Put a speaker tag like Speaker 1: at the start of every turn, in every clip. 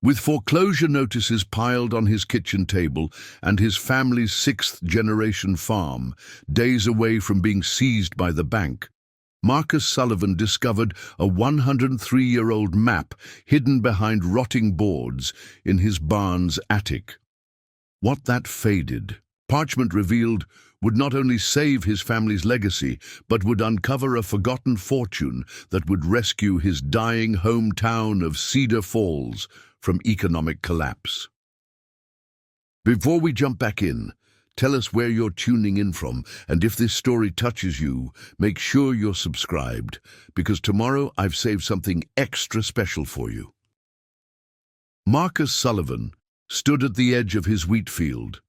Speaker 1: With foreclosure notices piled on his kitchen table and his family's sixth-generation farm days away from being seized by the bank, Marcus Sullivan discovered a 103-year-old map hidden behind rotting boards in his barn's attic. What that faded, parchment revealed, would not only save his family's legacy, but would uncover a forgotten fortune that would rescue his dying hometown of Cedar Falls from economic collapse. Before we jump back in, tell us where you're tuning in from, and if this story touches you, make sure you're subscribed, because tomorrow I've saved something extra special for you. Marcus Sullivan stood at the edge of his wheat field,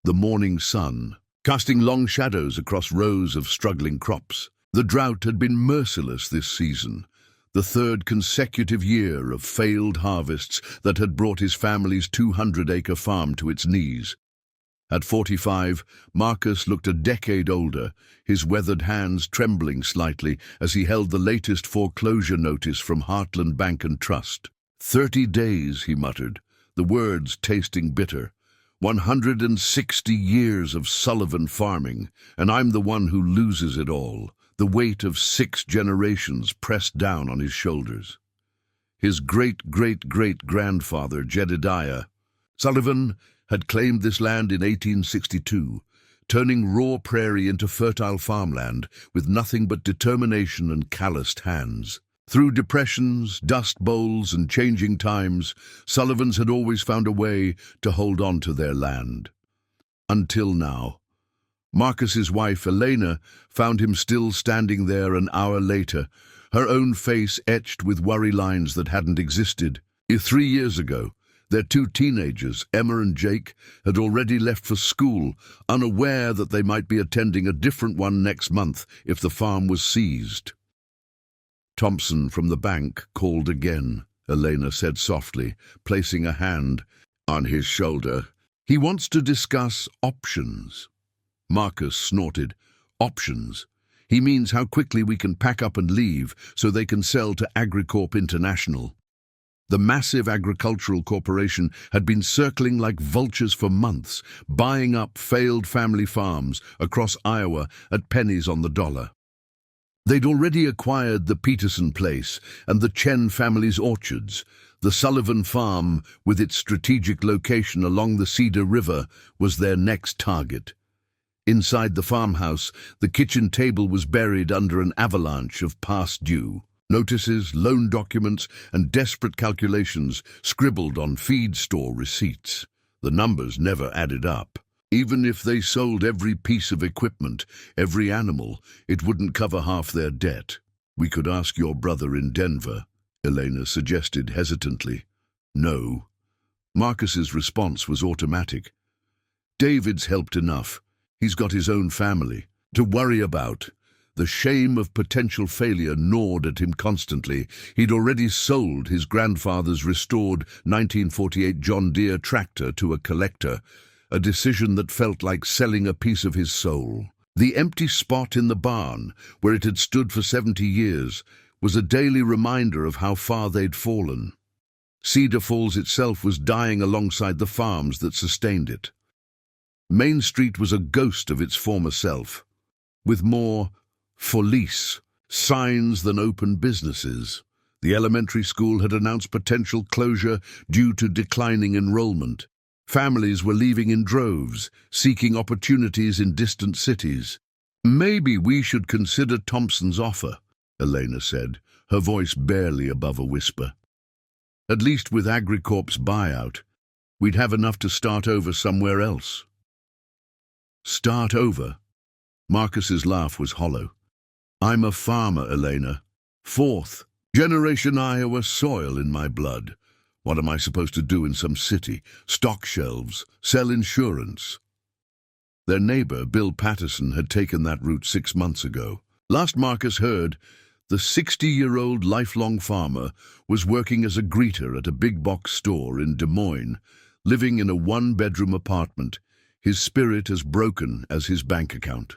Speaker 1: the morning sun, casting long shadows across rows of struggling crops. The drought had been merciless this season, the third consecutive year of failed harvests that had brought his family's 200-acre farm to its knees. At 45, Marcus looked a decade older, his weathered hands trembling slightly as he held the latest foreclosure notice from Heartland Bank and Trust. 30 days, he muttered, the words tasting bitter. 160 years of Sullivan farming, and I'm the one who loses it all. The weight of 6 generations pressed down on his shoulders. His great-great-great-grandfather, Jedediah Sullivan, had claimed this land in 1862, turning raw prairie into fertile farmland with nothing but determination and calloused hands. Through depressions, dust bowls, and changing times, Sullivans had always found a way to hold on to their land. Until now. Marcus's wife, Elena, found him still standing there an hour later, her own face etched with worry lines that hadn't existed. 3 years ago, their 2 teenagers, Emma and Jake, had already left for school, unaware that they might be attending a different one next month if the farm was seized. Thompson from the bank called again, Elena said softly, placing a hand on his shoulder. He wants to discuss options. Marcus snorted. Options? He means how quickly we can pack up and leave so they can sell to Agricorp International. The massive agricultural corporation had been circling like vultures for months, buying up failed family farms across Iowa at pennies on the dollar. They'd already acquired the Peterson place and the Chen family's orchards. The Sullivan farm, with its strategic location along the Cedar River, was their next target. Inside the farmhouse, the kitchen table was buried under an avalanche of past due notices, loan documents, and desperate calculations scribbled on feed store receipts. The numbers never added up. Even if they sold every piece of equipment, every animal, it wouldn't cover half their debt. We could ask your brother in Denver, Elena suggested hesitantly. No. Marcus's response was automatic. David's helped enough. He's got his own family to worry about. The shame of potential failure gnawed at him constantly. He'd already sold his grandfather's restored 1948 John Deere tractor to a collector, a decision that felt like selling a piece of his soul. The empty spot in the barn, where it had stood for 70 years, was a daily reminder of how far they'd fallen. Cedar Falls itself was dying alongside the farms that sustained it. Main Street was a ghost of its former self, with more "for lease" signs than open businesses. The elementary school had announced potential closure due to declining enrollment. Families were leaving in droves, seeking opportunities in distant cities. Maybe we should consider Thompson's offer, Elena said, her voice barely above a whisper. At least with Agricorp's buyout, we'd have enough to start over somewhere else. Start over? Marcus's laugh was hollow. I'm a farmer, Elena. 4th generation Iowa soil in my blood. What am I supposed to do in some city? Stock shelves, sell insurance. Their neighbor, Bill Patterson, had taken that route 6 months ago. Last Marcus heard, the 60-year-old lifelong farmer was working as a greeter at a big-box store in Des Moines, living in a 1-bedroom apartment, his spirit as broken as his bank account.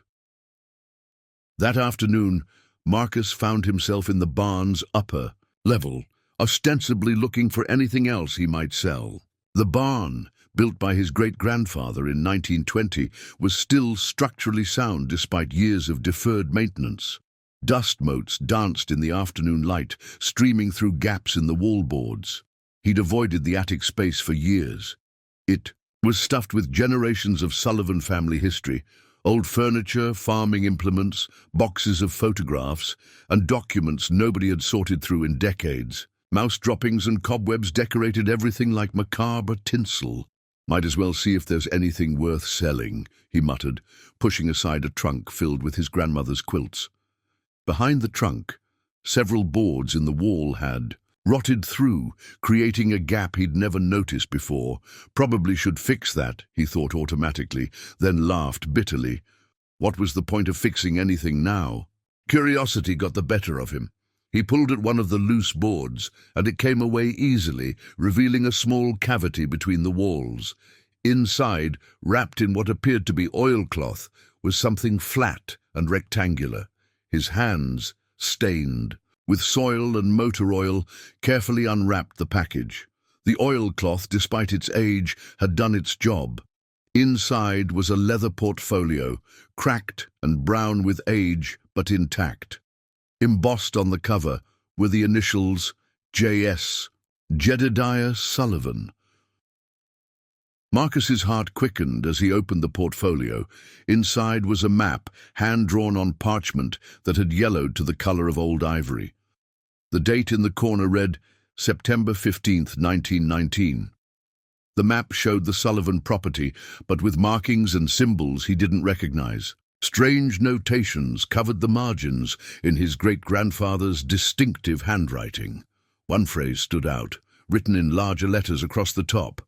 Speaker 1: That afternoon, Marcus found himself in the barn's upper level, ostensibly looking for anything else he might sell. The barn, built by his great-grandfather in 1920, was still structurally sound despite years of deferred maintenance. Dust motes danced in the afternoon light, streaming through gaps in the wallboards. He'd avoided the attic space for years. It was stuffed with generations of Sullivan family history, old furniture, farming implements, boxes of photographs, and documents nobody had sorted through in decades. Mouse droppings and cobwebs decorated everything like macabre tinsel. "Might as well see if there's anything worth selling," he muttered, pushing aside a trunk filled with his grandmother's quilts. Behind the trunk, several boards in the wall had rotted through, creating a gap he'd never noticed before. Probably should fix that, he thought automatically, then laughed bitterly. What was the point of fixing anything now? Curiosity got the better of him. He pulled at one of the loose boards, and it came away easily, revealing a small cavity between the walls. Inside, wrapped in what appeared to be oilcloth, was something flat and rectangular. His hands, stained with soil and motor oil, carefully unwrapped the package. The oilcloth, despite its age, had done its job. Inside was a leather portfolio, cracked and brown with age, but intact. Embossed on the cover were the initials J.S., Jedediah Sullivan. Marcus's heart quickened as he opened the portfolio. Inside was a map, hand-drawn on parchment that had yellowed to the color of old ivory. The date in the corner read September 15th, 1919. The map showed the Sullivan property, but with markings and symbols he didn't recognize. Strange notations covered the margins in his great-grandfather's distinctive handwriting. One phrase stood out, written in larger letters across the top.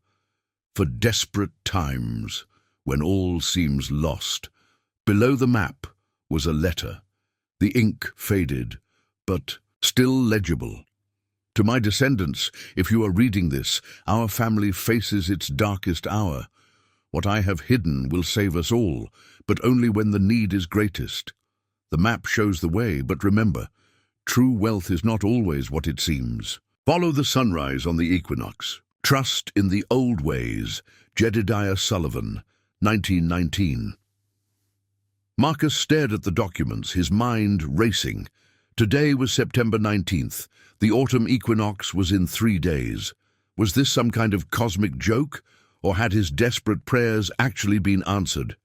Speaker 1: "For desperate times, when all seems lost." Below the map was a letter. The ink faded, but still legible. "To my descendants, if you are reading this, our family faces its darkest hour. What I have hidden will save us all, but only when the need is greatest. The map shows the way, but remember, true wealth is not always what it seems. Follow the sunrise on the equinox. Trust in the old ways. Jedediah Sullivan, 1919. Marcus stared at the documents, his mind racing. Today was September 19th. The autumn equinox was in 3 days. Was this some kind of cosmic joke, or had his desperate prayers actually been answered?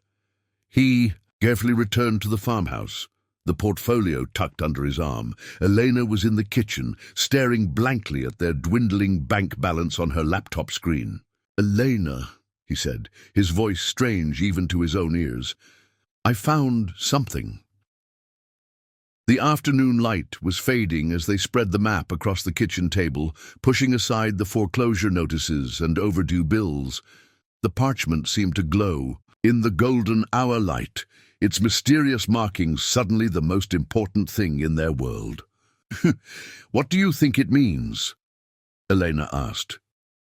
Speaker 1: He carefully returned to the farmhouse, the portfolio tucked under his arm. Elena was in the kitchen, staring blankly at their dwindling bank balance on her laptop screen. "Elena," he said, his voice strange even to his own ears, "I found something." The afternoon light was fading as they spread the map across the kitchen table, pushing aside the foreclosure notices and overdue bills. The parchment seemed to glow. In the golden hour light, its mysterious markings suddenly the most important thing in their world. "What do you think it means?" Elena asked,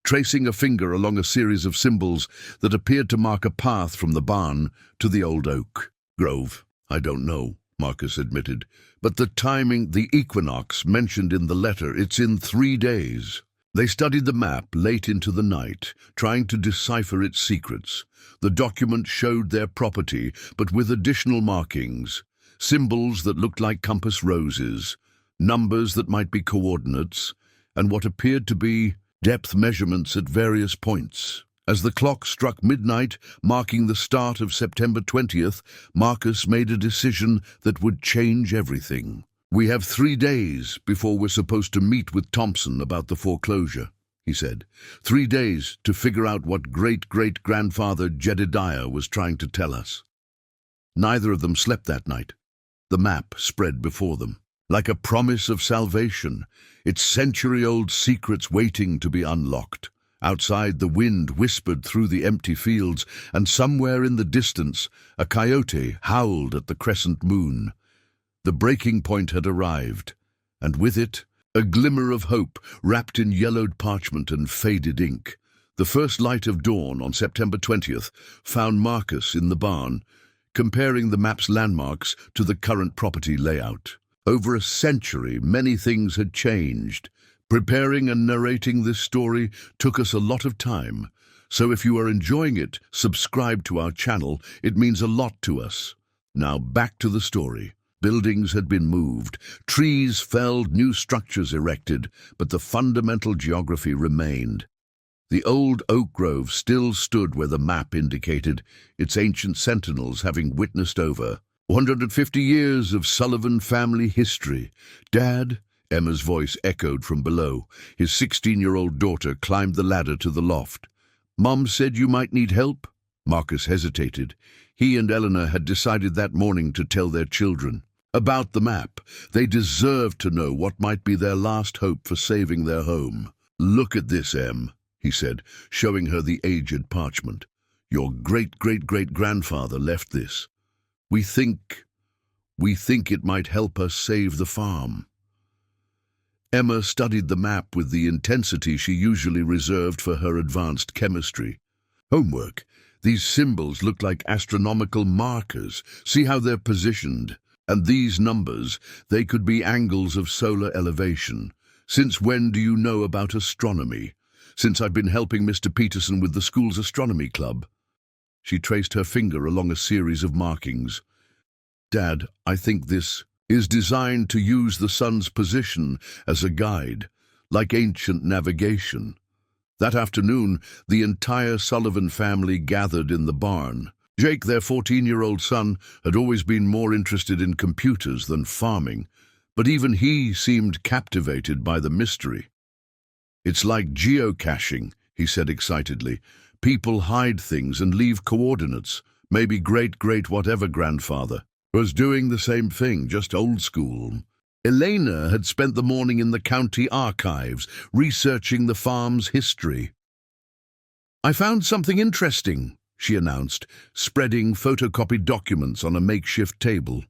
Speaker 1: tracing a finger along a series of symbols that appeared to mark a path from the barn to the old oak grove. "I don't know," Marcus admitted, "but the timing, the equinox mentioned in the letter, it's in 3 days. They studied the map late into the night, trying to decipher its secrets. The document showed their property, but with additional markings, symbols that looked like compass roses, numbers that might be coordinates, and what appeared to be depth measurements at various points. As the clock struck midnight, marking the start of September 20th, Marcus made a decision that would change everything. "We have 3 days before we're supposed to meet with Thompson about the foreclosure," he said. 3 days to figure out what great-great-grandfather Jedediah was trying to tell us. Neither of them slept that night. The map spread before them, like a promise of salvation, its century-old secrets waiting to be unlocked. Outside, the wind whispered through the empty fields, and somewhere in the distance, a coyote howled at the crescent moon. The breaking point had arrived, and with it, a glimmer of hope wrapped in yellowed parchment and faded ink. The first light of dawn on September 20th found Marcus in the barn, comparing the map's landmarks to the current property layout. Over a century, many things had changed. Preparing and narrating this story took us a lot of time, so if you are enjoying it, subscribe to our channel. It means a lot to us. Now back to the story. Buildings had been moved, trees felled, new structures erected, but the fundamental geography remained. The old oak grove still stood where the map indicated, its ancient sentinels having witnessed over 150 years of Sullivan family history. "Dad," Emma's voice echoed from below. His 16-year-old daughter climbed the ladder to the loft. "Mom said you might need help?" Marcus hesitated. He and Eleanor had decided that morning to tell their children about the map. They deserved to know what might be their last hope for saving their home. "Look at this, Em," he said, showing her the aged parchment. "Your great-great-great-grandfather left this. We think it might help us save the farm." Emma studied the map with the intensity she usually reserved for her advanced chemistry. "Homework. These symbols look like astronomical markers. See how they're positioned? And these numbers, they could be angles of solar elevation. Since when do you know about astronomy?" "Since I've been helping Mr. Peterson with the school's astronomy club." She traced her finger along a series of markings. "Dad, I think this is designed to use the sun's position as a guide, like ancient navigation." That afternoon, the entire Sullivan family gathered in the barn. Jake, their 14-year-old son, had always been more interested in computers than farming, but even he seemed captivated by the mystery. "It's like geocaching," he said excitedly. "People hide things and leave coordinates. Maybe great-great-whatever grandfather was doing the same thing, just old school." Elena had spent the morning in the county archives, researching the farm's history. "I found something interesting," she announced, spreading photocopied documents on a makeshift table.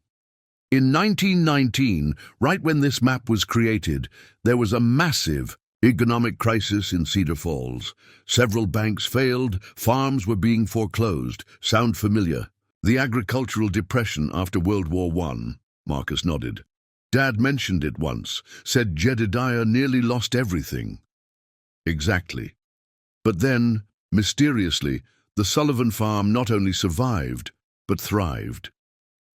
Speaker 1: "In 1919, right when this map was created, there was a massive economic crisis in Cedar Falls. Several banks failed, farms were being foreclosed. Sound familiar? The agricultural depression after World War I. Marcus nodded. "Dad mentioned it once, said Jedediah nearly lost everything." "Exactly. But then, mysteriously, the Sullivan farm not only survived, but thrived.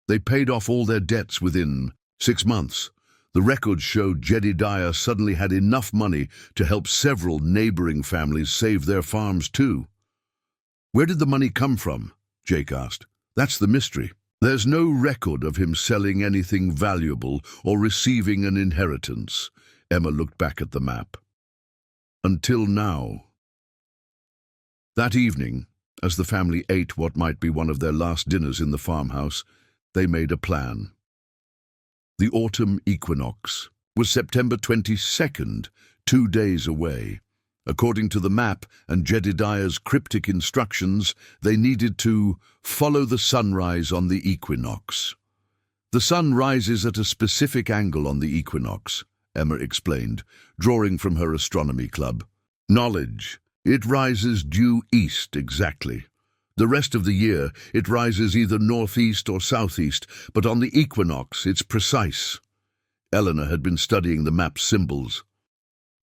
Speaker 1: They paid off all their debts within 6 months. The records showed Jedediah suddenly had enough money to help several neighboring families save their farms too." "Where did the money come from?" Jake asked. "That's the mystery." "There's no record of him selling anything valuable or receiving an inheritance." Emma looked back at the map. "Until now." That evening, as the family ate what might be one of their last dinners in the farmhouse, they made a plan. The autumn equinox was September 22nd, 2 days away. According to the map and Jedediah's cryptic instructions, they needed to follow the sunrise on the equinox. "The sun rises at a specific angle on the equinox," Emma explained, drawing from her astronomy club. "Knowledge. It rises due east exactly. The rest of the year, it rises either northeast or southeast, but on the equinox, it's precise." Eleanor had been studying the map's symbols.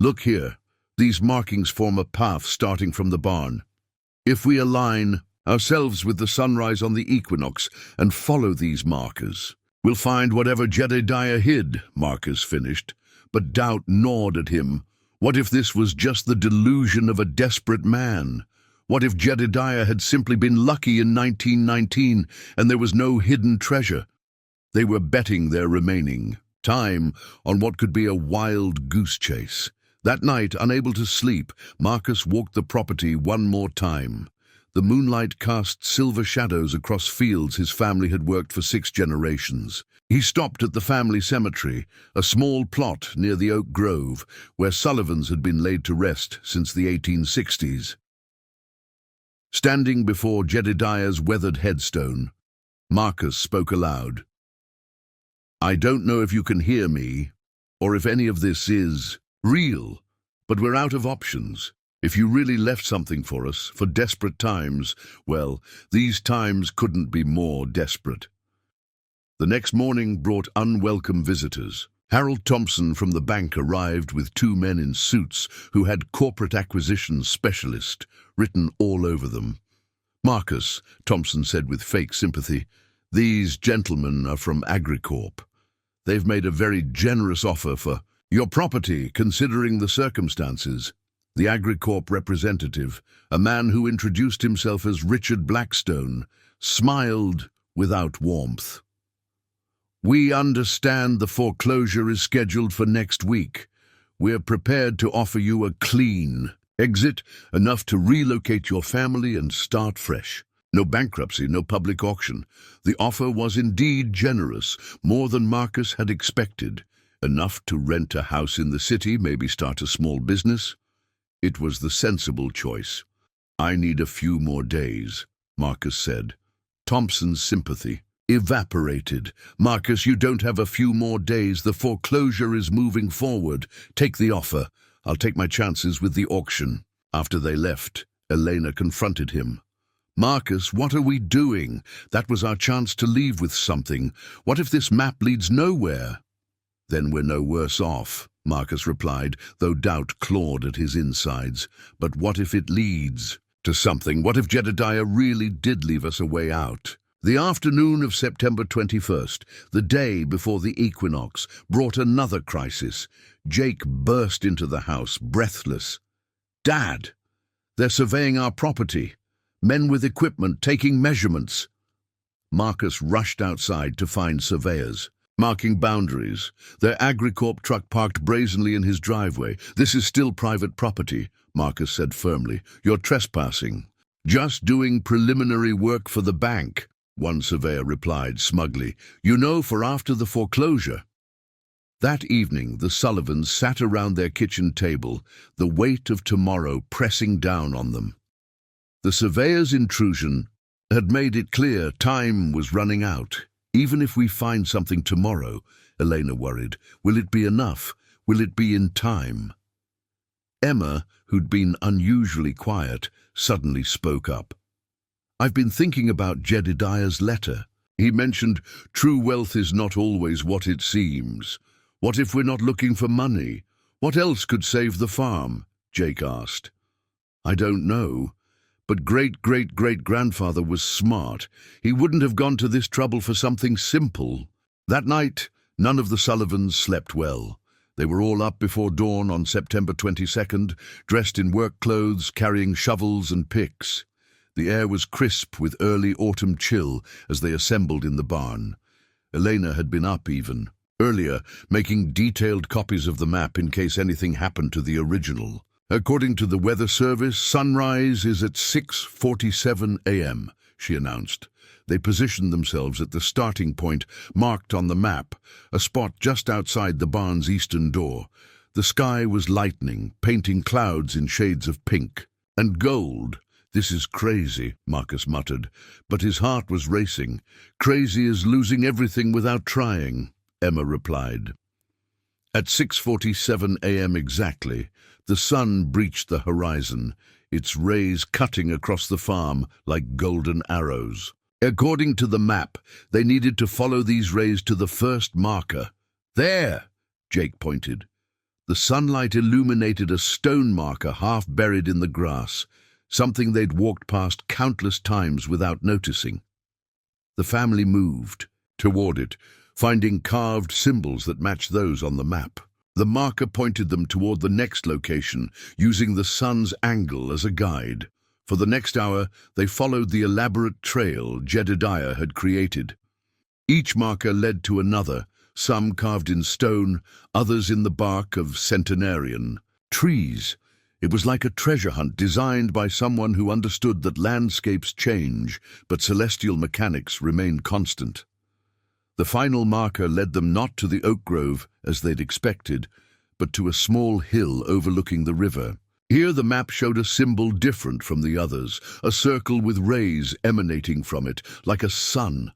Speaker 1: "Look here. These markings form a path starting from the barn. If we align ourselves with the sunrise on the equinox and follow these markers, we'll find whatever Jedediah hid," Marcus finished. But doubt gnawed at him. What if this was just the delusion of a desperate man? What if Jedediah had simply been lucky in 1919 and there was no hidden treasure? They were betting their remaining time on what could be a wild goose chase. That night, unable to sleep, Marcus walked the property one more time. The moonlight cast silver shadows across fields his family had worked for 6 generations. He stopped at the family cemetery, a small plot near the oak grove, where Sullivans had been laid to rest since the 1860s. Standing before Jedediah's weathered headstone, Marcus spoke aloud. "I don't know if you can hear me, or if any of this is real, but we're out of options. If you really left something for us, for desperate times, well, these times couldn't be more desperate." The next morning brought unwelcome visitors. Harold Thompson from the bank arrived with two men in suits who had corporate acquisitions specialist written all over them. "Marcus," Thompson said with fake sympathy, "these gentlemen are from Agricorp. They've made a very generous offer for your property, considering the circumstances." The Agricorp representative, a man who introduced himself as Richard Blackstone, smiled without warmth. "We understand the foreclosure is scheduled for next week. We're prepared to offer you a clean exit, enough to relocate your family and start fresh. No bankruptcy, no public auction. The offer was indeed generous, more than Marcus had expected. Enough to rent a house in the city, maybe start a small business. It was the sensible choice. "I need a few more days," Marcus said. Thompson's sympathy evaporated. "Marcus, you don't have a few more days. The foreclosure is moving forward. Take the offer. I'll take my chances with the auction." After they left, Elena confronted him. "Marcus, what are we doing? That was our chance to leave with something. What if this map leads nowhere?" "Then we're no worse off," Marcus replied, though doubt clawed at his insides. "But what if it leads to something? What if Jedediah really did leave us a way out?" The afternoon of September 21st, the day before the equinox, brought another crisis. Jake burst into the house, breathless. "Dad, they're surveying our property. Men with equipment taking measurements." Marcus rushed outside to find surveyors, marking boundaries. Their Agricorp truck parked brazenly in his driveway. "This is still private property," Marcus said firmly. "You're trespassing." "Just doing preliminary work for the bank," one surveyor replied smugly. "You know, for after the foreclosure." That evening, the Sullivans sat around their kitchen table, the weight of tomorrow pressing down on them. The surveyor's intrusion had made it clear time was running out. "Even if we find something tomorrow," Elena worried, "will it be enough? Will it be in time?" Emma, who'd been unusually quiet, suddenly spoke up. "I've been thinking about Jedediah's letter. He mentioned true wealth is not always what it seems. What if we're not looking for money? What else could save the farm?" Jake asked. "I don't know. But great-great-great-grandfather was smart. He wouldn't have gone to this trouble for something simple." That night, none of the Sullivans slept well. They were all up before dawn on September 22nd, dressed in work clothes, carrying shovels and picks. The air was crisp with early autumn chill as they assembled in the barn. Elena had been up even earlier, making detailed copies of the map in case anything happened to the original. "According to the weather service, sunrise is at 6:47 a.m., she announced. They positioned themselves at the starting point marked on the map, a spot just outside the barn's eastern door. The sky was lightening, painting clouds in shades of pink and gold. "This is crazy," Marcus muttered, but his heart was racing. "Crazy as losing everything without trying," Emma replied. At 6:47 a.m. exactly, the sun breached the horizon, its rays cutting across the farm like golden arrows. According to the map, they needed to follow these rays to the first marker. "There!" Jake pointed. The sunlight illuminated a stone marker half buried in the grass, something they'd walked past countless times without noticing. The family moved toward it, finding carved symbols that matched those on the map. The marker pointed them toward the next location, using the sun's angle as a guide. For the next hour, they followed the elaborate trail Jedediah had created. Each marker led to another, some carved in stone, others in the bark of centenarian trees. It was like a treasure hunt designed by someone who understood that landscapes change, but celestial mechanics remain constant. The final marker led them not to the oak grove, as they'd expected, but to a small hill overlooking the river. Here the map showed a symbol different from the others, a circle with rays emanating from it, like a sun.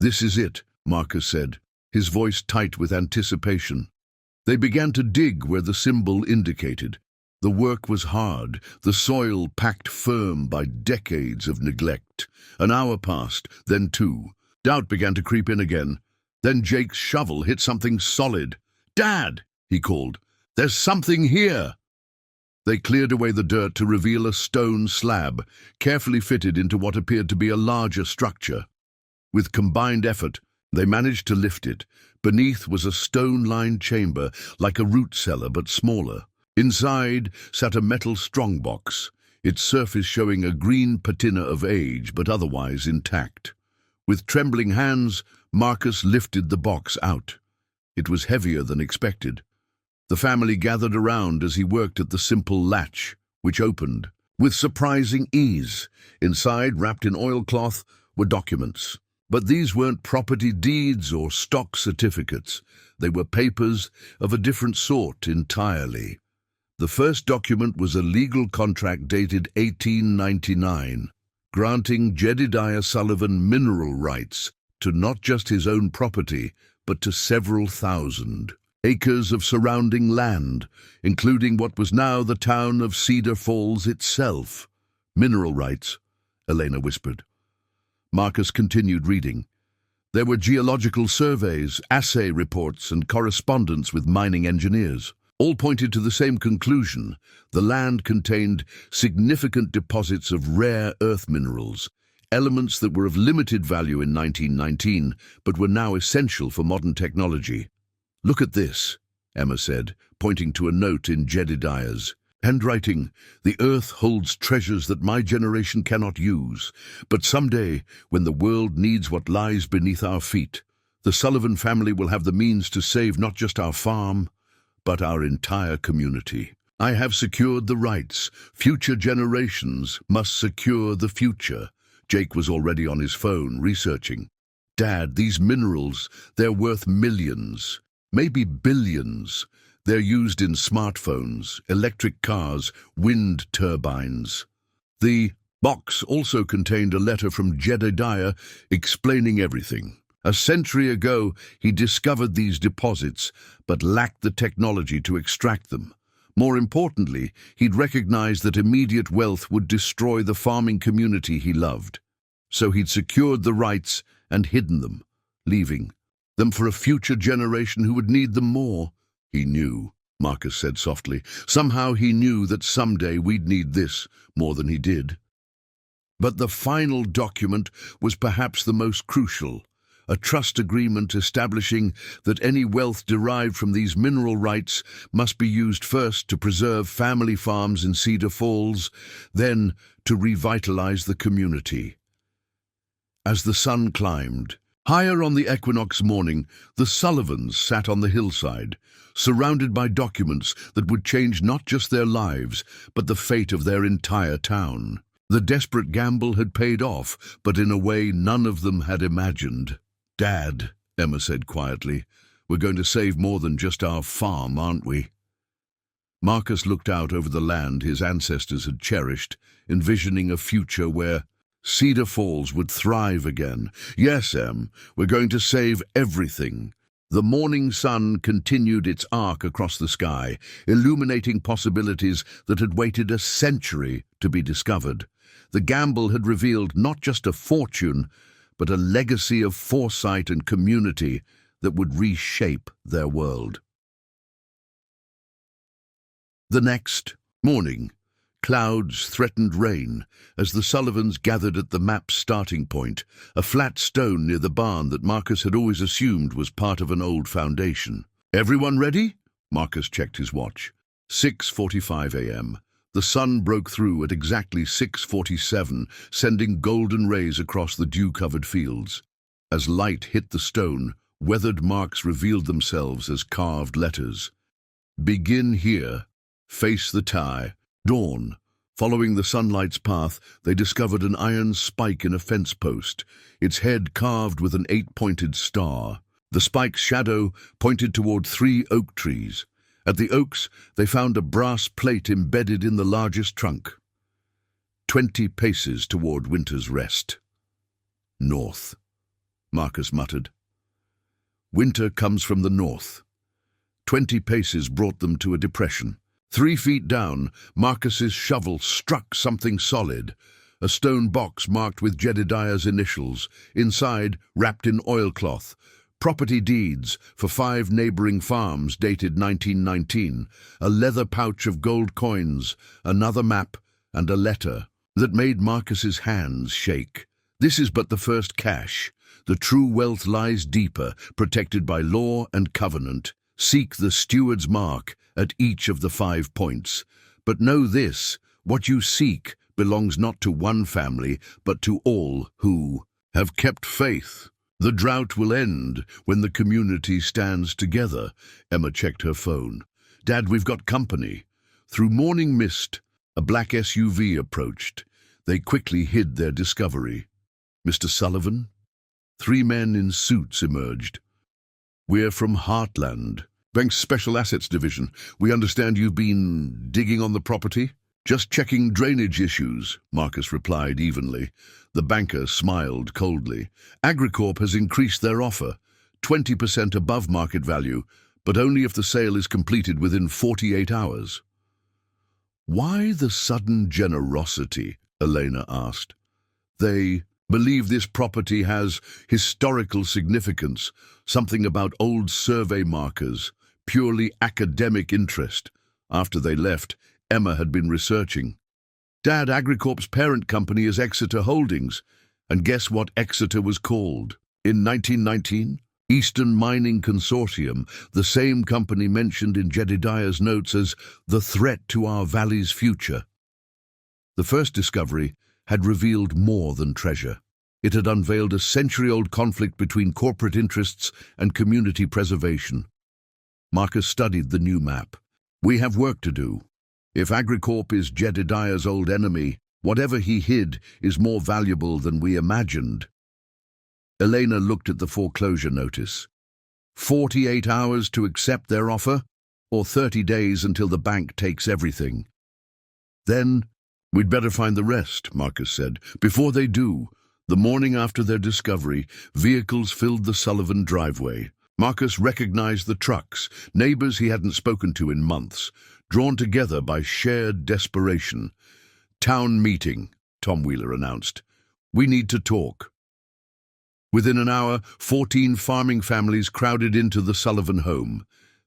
Speaker 1: "This is it," Marcus said, his voice tight with anticipation. They began to dig where the symbol indicated. The work was hard, the soil packed firm by decades of neglect. An hour passed, then two. Doubt began to creep in again. Then Jake's shovel hit something solid. "Dad," he called, "there's something here." They cleared away the dirt to reveal a stone slab, carefully fitted into what appeared to be a larger structure. With combined effort, they managed to lift it. Beneath was a stone-lined chamber, like a root cellar but smaller. Inside sat a metal strongbox, its surface showing a green patina of age but otherwise intact. With trembling hands, Marcus lifted the box out. It was heavier than expected. The family gathered around as he worked at the simple latch, which opened with surprising ease. Inside, wrapped in oilcloth, were documents. But these weren't property deeds or stock certificates. They were papers of a different sort entirely. The first document was a legal contract dated 1899, granting Jedediah Sullivan mineral rights to not just his own property, but to several thousand acres of surrounding land, including what was now the town of Cedar Falls itself. "Mineral rights," Elena whispered. Marcus continued reading. There were geological surveys, assay reports, and correspondence with mining engineers. All pointed to the same conclusion. The land contained significant deposits of rare earth minerals, elements that were of limited value in 1919, but were now essential for modern technology. "Look at this," Emma said, pointing to a note in Jedediah's handwriting. "The earth holds treasures that my generation cannot use, but someday, when the world needs what lies beneath our feet, the Sullivan family will have the means to save not just our farm, but our entire community. I have secured the rights. Future generations must secure the future." Jake was already on his phone, researching. "Dad, these minerals, they're worth millions. Maybe billions. They're used in smartphones, electric cars, wind turbines." The box also contained a letter from Jedediah explaining everything. A century ago, he discovered these deposits, but lacked the technology to extract them. More importantly, he'd recognized that immediate wealth would destroy the farming community he loved. So he'd secured the rights and hidden them, leaving them for a future generation who would need them more. "He knew," Marcus said softly. "Somehow he knew that someday we'd need this more than he did." But the final document was perhaps the most crucial. A trust agreement establishing that any wealth derived from these mineral rights must be used first to preserve family farms in Cedar Falls, then to revitalize the community. As the sun climbed, higher on the equinox morning, the Sullivans sat on the hillside, surrounded by documents that would change not just their lives, but the fate of their entire town. The desperate gamble had paid off, but in a way none of them had imagined. "Dad," Emma said quietly, "we're going to save more than just our farm, aren't we?" Marcus looked out over the land his ancestors had cherished, envisioning a future where Cedar Falls would thrive again. "Yes, Em, we're going to save everything." The morning sun continued its arc across the sky, illuminating possibilities that had waited a century to be discovered. The gamble had revealed not just a fortune, but a legacy of foresight and community that would reshape their world. The next morning, clouds threatened rain as the Sullivans gathered at the map's starting point, a flat stone near the barn that Marcus had always assumed was part of an old foundation. "Everyone ready?" Marcus checked his watch. 6:45 a.m. The sun broke through at exactly 6:47, sending golden rays across the dew-covered fields. As light hit the stone, weathered marks revealed themselves as carved letters. "Begin here. Face the tie. Dawn." Following the sunlight's path, they discovered an iron spike in a fence post, its head carved with an 8-pointed star. The spike's shadow pointed toward 3 oak trees. At the oaks, they found a brass plate embedded in the largest trunk. 20 paces toward winter's rest. "North," Marcus muttered. "Winter comes from the north." 20 paces brought them to a depression. 3 feet down, Marcus's shovel struck something solid, a stone box marked with Jedediah's initials, inside, wrapped in oilcloth, property deeds for 5 neighboring farms dated 1919, a leather pouch of gold coins, another map, and a letter that made Marcus's hands shake. This is but the first cache. The true wealth lies deeper, protected by law and covenant. Seek the steward's mark at each of the 5 points. But know this, what you seek belongs not to one family, but to all who have kept faith. The drought will end when the community stands together. Emma checked her phone. Dad, we've got company. Through morning mist, a black SUV approached. They quickly hid their discovery. Mr. Sullivan? 3 men in suits emerged. We're from Heartland, Bank's Special Assets Division. We understand you've been digging on the property? Just checking drainage issues, Marcus replied evenly. The banker smiled coldly. Agricorp has increased their offer, 20% above market value, but only if the sale is completed within 48 hours. Why the sudden generosity? Elena asked. They believe this property has historical significance, something about old survey markers, purely academic interest. After they left, Emma had been researching. Dad, Agricorp's parent company is Exeter Holdings, and guess what Exeter was called? In 1919? Eastern Mining Consortium, the same company mentioned in Jedediah's notes as the threat to our valley's future. The first discovery had revealed more than treasure. It had unveiled a century-old conflict between corporate interests and community preservation. Marcus studied the new map. We have work to do. If Agricorp is Jedediah's old enemy, whatever he hid is more valuable than we imagined. Elena looked at the foreclosure notice. 48 hours to accept their offer, or 30 days until the bank takes everything. Then, we'd better find the rest, Marcus said. Before they do, the morning after their discovery, vehicles filled the Sullivan driveway. Marcus recognized the trucks, neighbors he hadn't spoken to in months, drawn together by shared desperation. Town meeting, Tom Wheeler announced. We need to talk. Within an hour, 14 farming families crowded into the Sullivan home.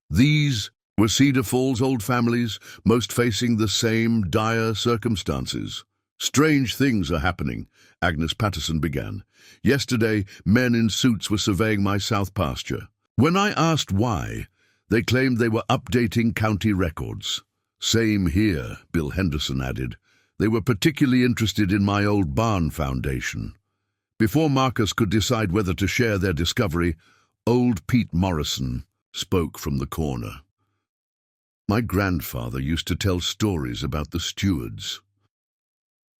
Speaker 1: These were Cedar Falls old families, most facing the same dire circumstances. Strange things are happening, Agnes Patterson began. Yesterday, men in suits were surveying my south pasture. When I asked why, they claimed they were updating county records. Same here, Bill Henderson added. They were particularly interested in my old barn foundation. Before Marcus could decide whether to share their discovery, old Pete Morrison spoke from the corner. My grandfather used to tell stories about the stewards.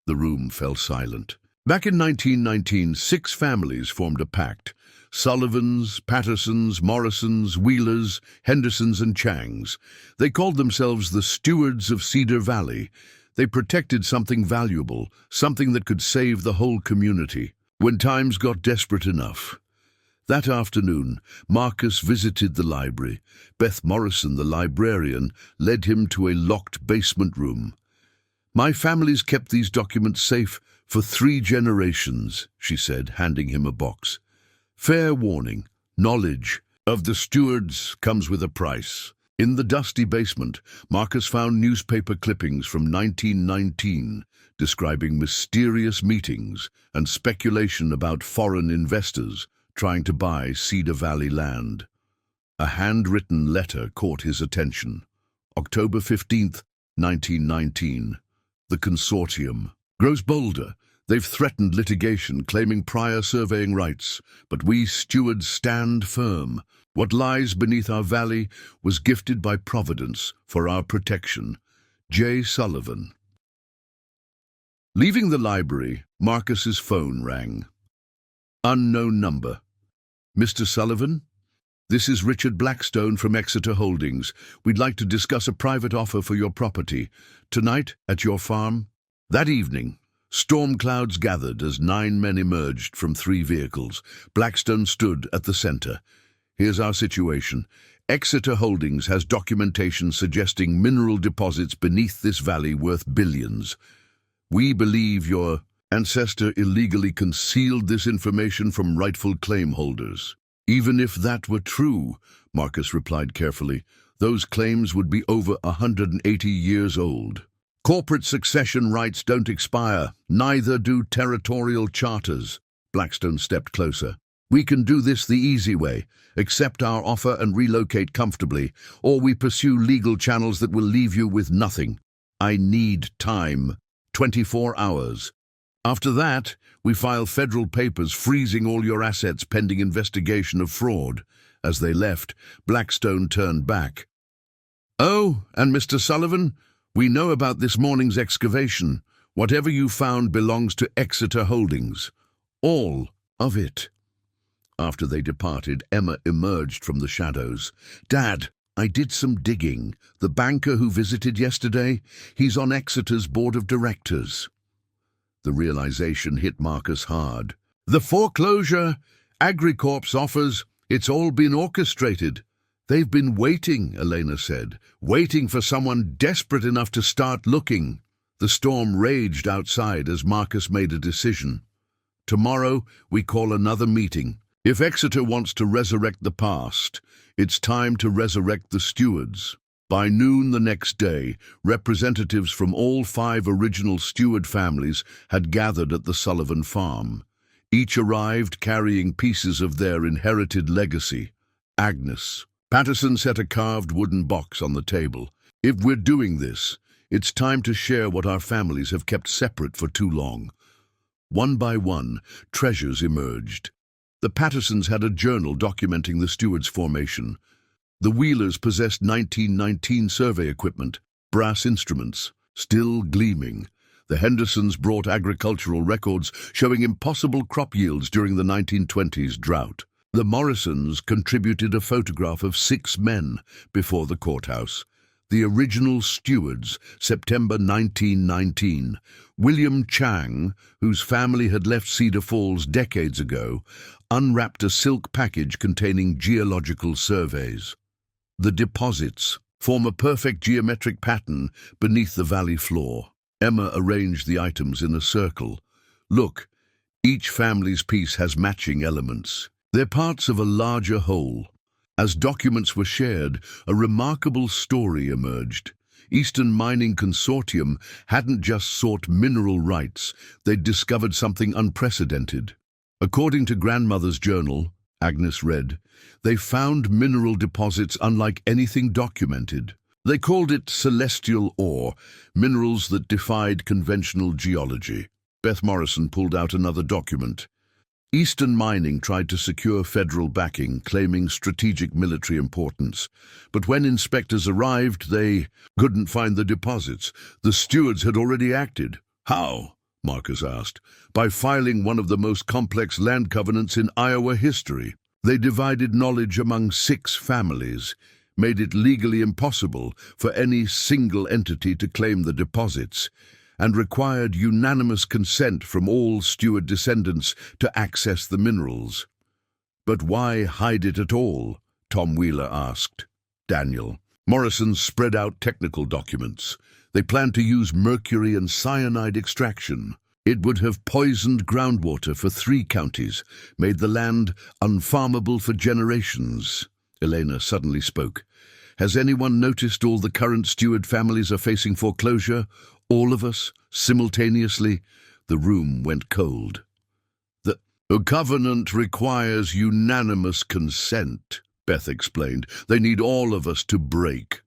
Speaker 1: The room fell silent. Back in 1919, 6 families formed a pact. Sullivans, Pattersons, Morrisons, Wheelers, Hendersons, and Changs. They called themselves the Stewards of Cedar Valley. They protected something valuable, something that could save the whole community. When times got desperate enough. That afternoon, Marcus visited the library. Beth Morrison, the librarian, led him to a locked basement room. My family's kept these documents safe for 3 generations, she said, handing him a box. Fair warning, knowledge of the stewards comes with a price. In the dusty basement, Marcus found newspaper clippings from 1919, describing mysterious meetings and speculation about foreign investors trying to buy Cedar Valley land. A handwritten letter caught his attention. October 15th, 1919. The consortium grows bolder. They've threatened litigation, claiming prior surveying rights, but we stewards stand firm. What lies beneath our valley was gifted by Providence for our protection. J. Sullivan. Leaving the library, Marcus's phone rang. Unknown number. Mr. Sullivan? This is Richard Blackstone from Exeter Holdings. We'd like to discuss a private offer for your property. Tonight, at your farm? That evening, storm clouds gathered as 9 men emerged from 3 vehicles. Blackstone stood at the center. Here's our situation. Exeter Holdings has documentation suggesting mineral deposits beneath this valley worth billions. We believe your ancestor illegally concealed this information from rightful claim holders. Even if that were true, Marcus replied carefully, those claims would be over 180 years old. Corporate succession rights don't expire, neither do territorial charters. Blackstone stepped closer. We can do this the easy way, accept our offer and relocate comfortably, or we pursue legal channels that will leave you with nothing. I need time. 24 hours. After that, we file federal papers freezing all your assets pending investigation of fraud. As they left, Blackstone turned back. Oh, and Mr. Sullivan, we know about this morning's excavation. Whatever you found belongs to Exeter Holdings. All of it. After they departed, Emma emerged from the shadows. Dad, I did some digging. The banker who visited yesterday, he's on Exeter's board of directors. The realization hit Marcus hard. The foreclosure, AgriCorp's offers, it's all been orchestrated. They've been waiting, Elena said, waiting for someone desperate enough to start looking. The storm raged outside as Marcus made a decision. Tomorrow, we call another meeting. If Exeter wants to resurrect the past, it's time to resurrect the stewards. By noon the next day, representatives from all 5 original steward families had gathered at the Sullivan farm. Each arrived carrying pieces of their inherited legacy. Agnes. Patterson set a carved wooden box on the table. If we're doing this, it's time to share what our families have kept separate for too long. One by one, treasures emerged. The Pattersons had a journal documenting the stewards' formation. The Wheelers possessed 1919 survey equipment, brass instruments, still gleaming. The Hendersons brought agricultural records showing impossible crop yields during the 1920s drought. The Morrisons contributed a photograph of 6 men before the courthouse. The original stewards, September 1919. William Chang, whose family had left Cedar Falls decades ago, unwrapped a silk package containing geological surveys. The deposits form a perfect geometric pattern beneath the valley floor. Emma arranged the items in a circle. Look, each family's piece has matching elements. They're parts of a larger whole. As documents were shared, a remarkable story emerged. Eastern Mining Consortium hadn't just sought mineral rights, they'd discovered something unprecedented. According to Grandmother's journal, Agnes read, they found mineral deposits unlike anything documented. They called it celestial ore, minerals that defied conventional geology. Beth Morrison pulled out another document. Eastern Mining tried to secure federal backing, claiming strategic military importance. But when inspectors arrived, they couldn't find the deposits. The stewards had already acted. How? Marcus asked. By filing one of the most complex land covenants in Iowa history. They divided knowledge among 6 families, made it legally impossible for any single entity to claim the deposits, and required unanimous consent from all steward descendants to access the minerals. But why hide it at all? Tom Wheeler asked. Daniel. Morrison spread out technical documents. They planned to use mercury and cyanide extraction. It would have poisoned groundwater for 3 counties, made the land unfarmable for generations. Elena suddenly spoke. Has anyone noticed all the current steward families are facing foreclosure? All of us, simultaneously? The room went cold. The covenant requires unanimous consent, Beth explained. They need all of us to break.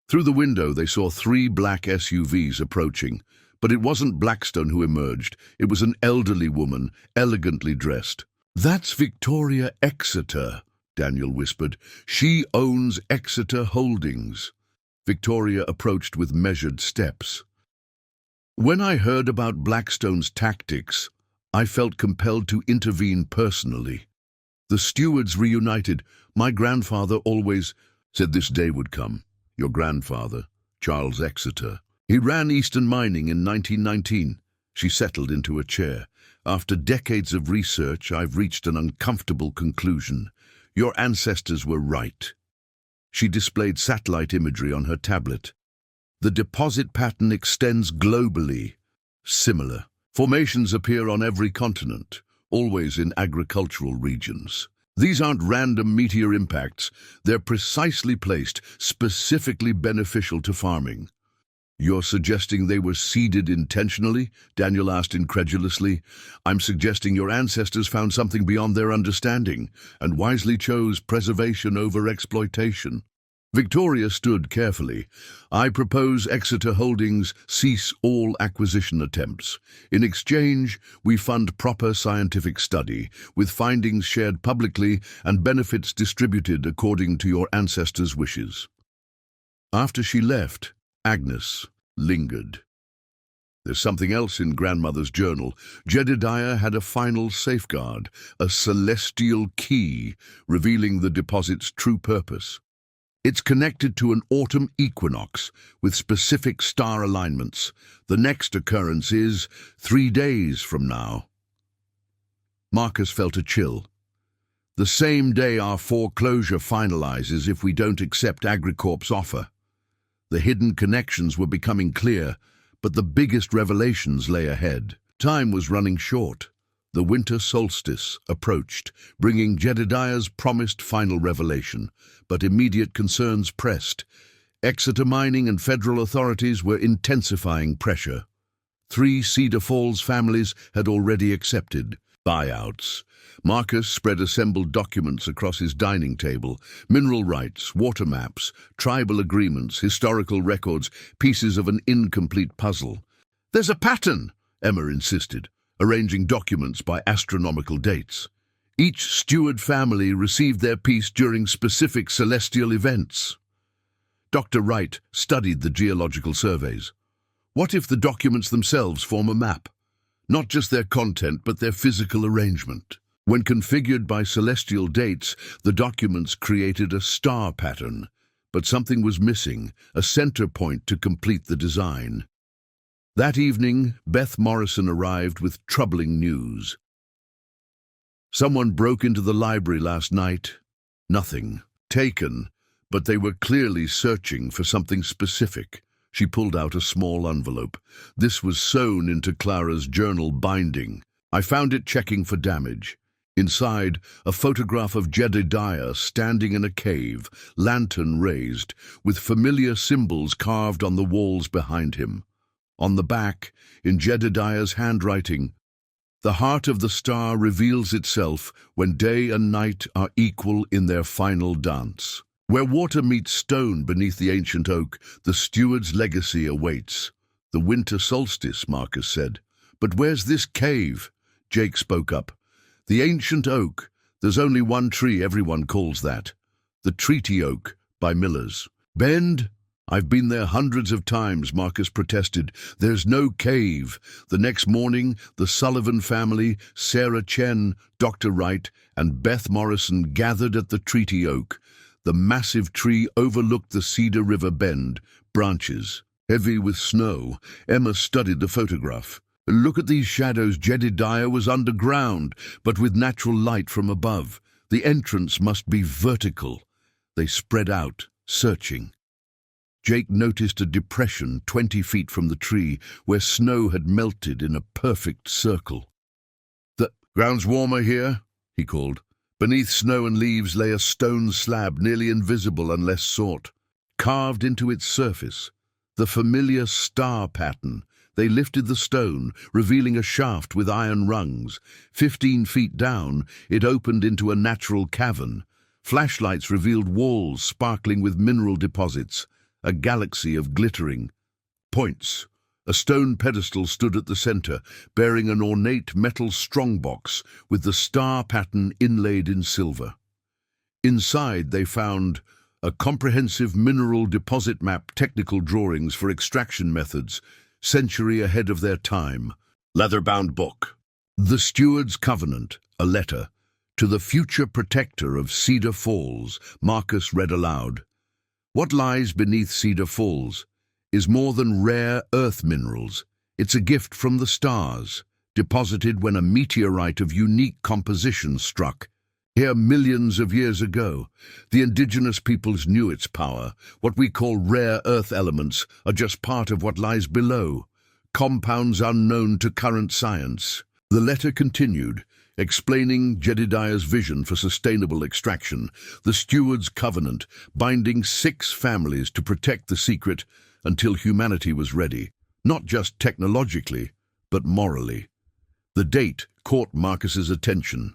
Speaker 1: Through the window they saw 3 black SUVs approaching. But it wasn't Blackstone who emerged. It was an elderly woman, elegantly dressed. That's Victoria Exeter, Daniel whispered. She owns Exeter Holdings. Victoria approached with measured steps. When I heard about Blackstone's tactics, I felt compelled to intervene personally. The stewards reunited. My grandfather always said this day would come. Your grandfather, Charles Exeter. He ran Eastern Mining in 1919. She settled into a chair. After decades of research, I've reached an uncomfortable conclusion. Your ancestors were right. She displayed satellite imagery on her tablet. The deposit pattern extends globally. Similar. Formations appear on every continent, always in agricultural regions. These aren't random meteor impacts. They're precisely placed, specifically beneficial to farming. You're suggesting they were seeded intentionally? Daniel asked incredulously. I'm suggesting your ancestors found something beyond their understanding and wisely chose preservation over exploitation. Victoria stood carefully. I propose Exeter Holdings cease all acquisition attempts. In exchange, we fund proper scientific study, with findings shared publicly and benefits distributed according to your ancestors' wishes. After she left, Agnes lingered. There's something else in Grandmother's journal. Jedediah had a final safeguard, a celestial key, revealing the deposit's true purpose. It's connected to an autumn equinox with specific star alignments. The next occurrence is 3 days from now. Marcus felt a chill. The same day our foreclosure finalizes if we don't accept AgriCorp's offer. The hidden connections were becoming clear, but the biggest revelations lay ahead. Time was running short. The winter solstice approached, bringing Jedediah's promised final revelation, but immediate concerns pressed. Exeter Mining and federal authorities were intensifying pressure. 3 Cedar Falls families had already accepted buyouts. Marcus spread assembled documents across his dining table: mineral rights, water maps, tribal agreements, historical records, pieces of an incomplete puzzle. "There's a pattern," Emma insisted, arranging documents by astronomical dates. Each steward family received their piece during specific celestial events. Dr. Wright studied the geological surveys. What if the documents themselves form a map? Not just their content, but their physical arrangement. When configured by celestial dates, the documents created a star pattern. But something was missing, a center point to complete the design. That evening, Beth Morrison arrived with troubling news. Someone broke into the library last night. Nothing taken, but they were clearly searching for something specific. She pulled out a small envelope. This was sewn into Clara's journal binding. I found it checking for damage. Inside, a photograph of Jedediah standing in a cave, lantern raised, with familiar symbols carved on the walls behind him. On the back, in Jedediah's handwriting, "The heart of the star reveals itself when day and night are equal in their final dance. Where water meets stone beneath the ancient oak, the steward's legacy awaits." "The winter solstice," Marcus said. "But where's this cave?" Jake spoke up. "The ancient oak. There's only one tree everyone calls that. The treaty oak by Millers." "Bend? I've been there hundreds of times," Marcus protested. "There's no cave." The next morning, the Sullivan family, Sarah Chen, Dr. Wright, and Beth Morrison gathered at the treaty oak. The massive tree overlooked the Cedar River bend, branches heavy with snow. Emma studied the photograph. "Look at these shadows. Jedediah was underground, but with natural light from above. The entrance must be vertical." They spread out, searching. Jake noticed a depression 20 feet from the tree, where snow had melted in a perfect circle. "The ground's warmer here," he called. Beneath snow and leaves lay a stone slab nearly invisible unless sought. Carved into its surface, the familiar star pattern. They lifted the stone, revealing a shaft with iron rungs. 15 feet down, it opened into a natural cavern. Flashlights revealed walls sparkling with mineral deposits, a galaxy of glittering points. A stone pedestal stood at the center, bearing an ornate metal strongbox with the star pattern inlaid in silver. Inside they found a comprehensive mineral deposit map, technical drawings for extraction methods, century ahead of their time. Leather-bound book. "The Steward's Covenant," a letter. "To the future protector of Cedar Falls," Marcus read aloud. "What lies beneath Cedar Falls is more than rare earth minerals. It's a gift from the stars, deposited when a meteorite of unique composition struck. Here millions of years ago, the indigenous peoples knew its power. What we call rare earth elements are just part of what lies below, compounds unknown to current science." The letter continued, explaining Jedediah's vision for sustainable extraction, the steward's covenant, binding 6 families to protect the secret until humanity was ready, not just technologically, but morally. The date caught Marcus's attention.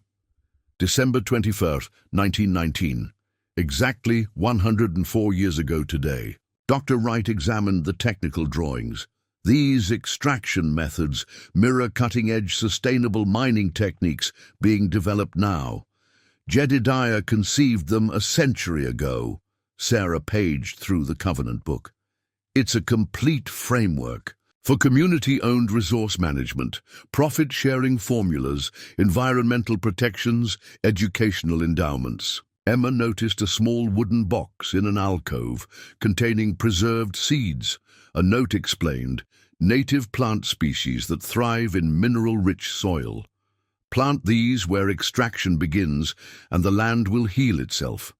Speaker 1: December 21st, 1919, exactly 104 years ago today. Dr. Wright examined the technical drawings. These extraction methods mirror cutting-edge sustainable mining techniques being developed now. Jedediah conceived them a century ago. Sarah paged through the Covenant book. It's a complete framework for community-owned resource management, profit-sharing formulas, environmental protections, educational endowments. Emma noticed a small wooden box in an alcove containing preserved seeds. A note explained, native plant species that thrive in mineral-rich soil. Plant these where extraction begins and the land will heal itself.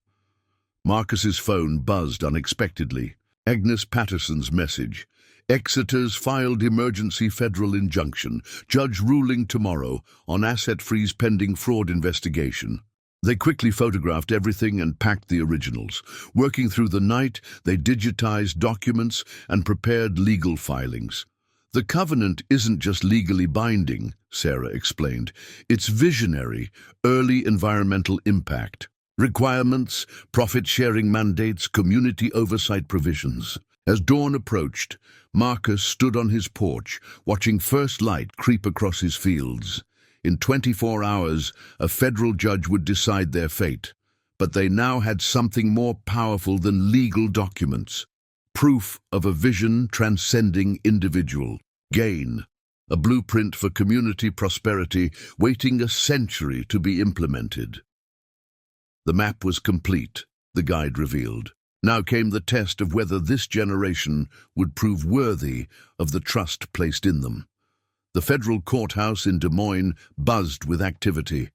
Speaker 1: Marcus's phone buzzed unexpectedly. Agnes Patterson's message. Exeter's filed emergency federal injunction. Judge ruling tomorrow on asset freeze pending fraud investigation. They quickly photographed everything and packed the originals. Working through the night, they digitized documents and prepared legal filings. The covenant isn't just legally binding, Sarah explained. It's visionary, early environmental impact. Requirements, profit-sharing mandates, community oversight provisions. As dawn approached, Marcus stood on his porch, watching first light creep across his fields. In 24 hours, a federal judge would decide their fate. But they now had something more powerful than legal documents. Proof of a vision transcending individual gain. A blueprint for community prosperity waiting a century to be implemented. The map was complete, the guide revealed. Now came the test of whether this generation would prove worthy of the trust placed in them. The federal courthouse in Des Moines buzzed with activity.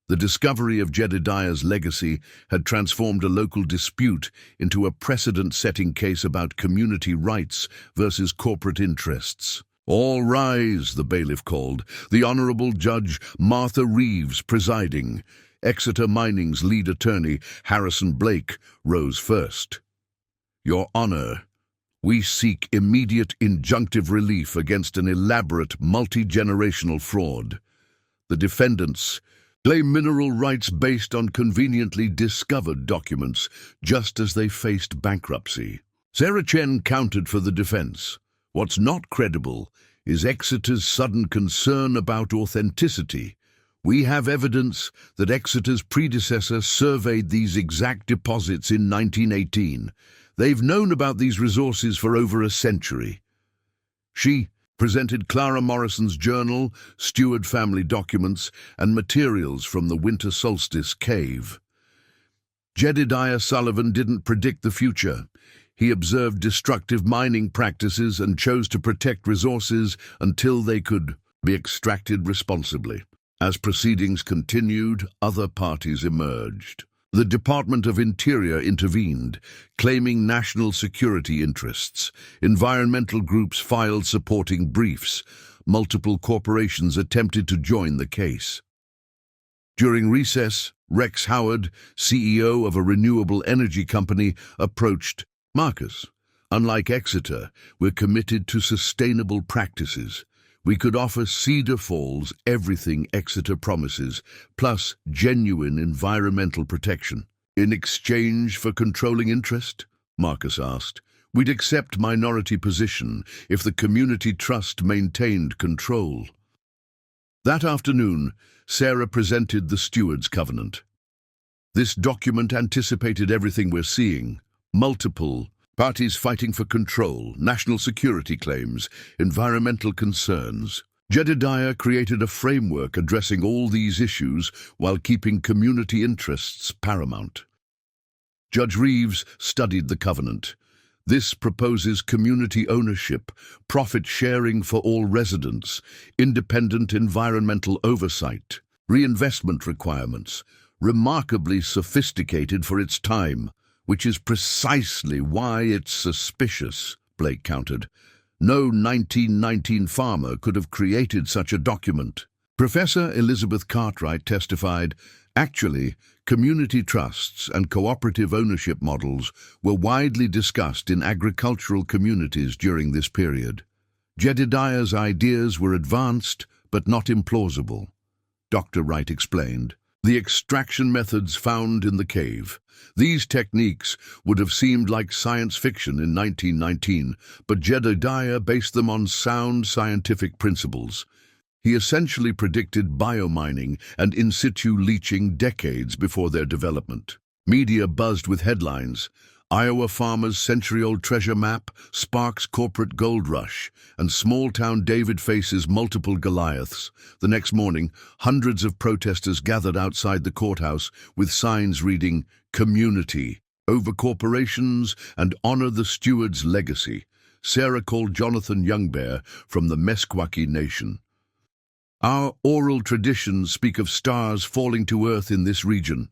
Speaker 1: The discovery of Jedediah's legacy had transformed a local dispute into a precedent-setting case about community rights versus corporate interests. All rise, the bailiff called, the Honorable Judge Martha Reeves presiding. Exeter Mining's lead attorney, Harrison Blake, rose first. Your Honor, we seek immediate injunctive relief against an elaborate multi-generational fraud. The defendants claim mineral rights based on conveniently discovered documents, just as they faced bankruptcy. Sarah Chen countered for the defense. What's not credible is Exeter's sudden concern about authenticity. We have evidence that Exeter's predecessor surveyed these exact deposits in 1918. They've known about these resources for over a century. She presented Clara Morrison's journal, Steward family documents, and materials from the winter solstice cave. Jedediah Sullivan didn't predict the future. He observed destructive mining practices and chose to protect resources until they could be extracted responsibly. As proceedings continued, other parties emerged. The Department of Interior intervened, claiming national security interests. Environmental groups filed supporting briefs. Multiple corporations attempted to join the case. During recess, Rex Howard, CEO of a renewable energy company, approached Marcus. Unlike Exeter, we're committed to sustainable practices. We could offer Cedar Falls everything Exeter promises, plus genuine environmental protection. In exchange for controlling interest? Marcus asked. We'd accept minority position if the community trust maintained control. That afternoon, Sarah presented the Steward's Covenant. This document anticipated everything we're seeing. Multiple parties fighting for control, national security claims, environmental concerns. Jedediah created a framework addressing all these issues while keeping community interests paramount. Judge Reeves studied the covenant. This proposes community ownership, profit sharing for all residents, independent environmental oversight, reinvestment requirements, remarkably sophisticated for its time, which is precisely why it's suspicious, Blake countered. No 1919 farmer could have created such a document. Professor Elizabeth Cartwright testified, actually, community trusts and cooperative ownership models were widely discussed in agricultural communities during this period. Jedediah's ideas were advanced but not implausible. Dr. Wright explained, the extraction methods found in the cave. These techniques would have seemed like science fiction in 1919, but Jedediah based them on sound scientific principles. He essentially predicted biomining and in situ leaching decades before their development. Media buzzed with headlines, Iowa farmers' century-old treasure map sparks corporate gold rush, and small-town David faces multiple Goliaths. The next morning, hundreds of protesters gathered outside the courthouse with signs reading, Community, over corporations, and honor the steward's legacy. Sarah called Jonathan Youngbear from the Meskwaki Nation. Our oral traditions speak of stars falling to earth in this region.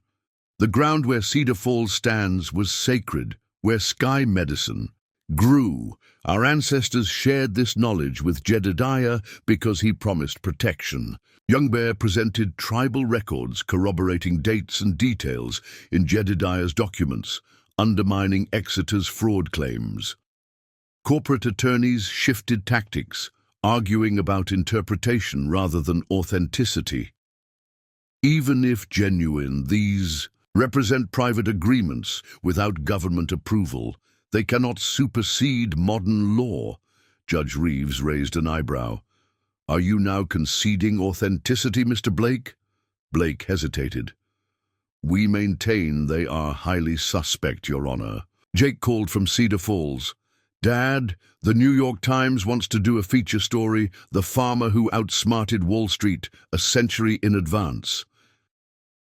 Speaker 1: The ground where Cedar Falls stands was sacred, where sky medicine grew. Our ancestors shared this knowledge with Jedediah because he promised protection. Youngbear presented tribal records corroborating dates and details in Jedediah's documents, undermining Exeter's fraud claims. Corporate attorneys shifted tactics, arguing about interpretation rather than authenticity. Even if genuine, these represent private agreements without government approval. They cannot supersede modern law. Judge Reeves raised an eyebrow. Are you now conceding authenticity, Mr. Blake? Blake hesitated. We maintain they are highly suspect, Your Honor. Jake called from Cedar Falls. Dad, the New York Times wants to do a feature story, The Farmer Who Outsmarted Wall Street, a century in advance.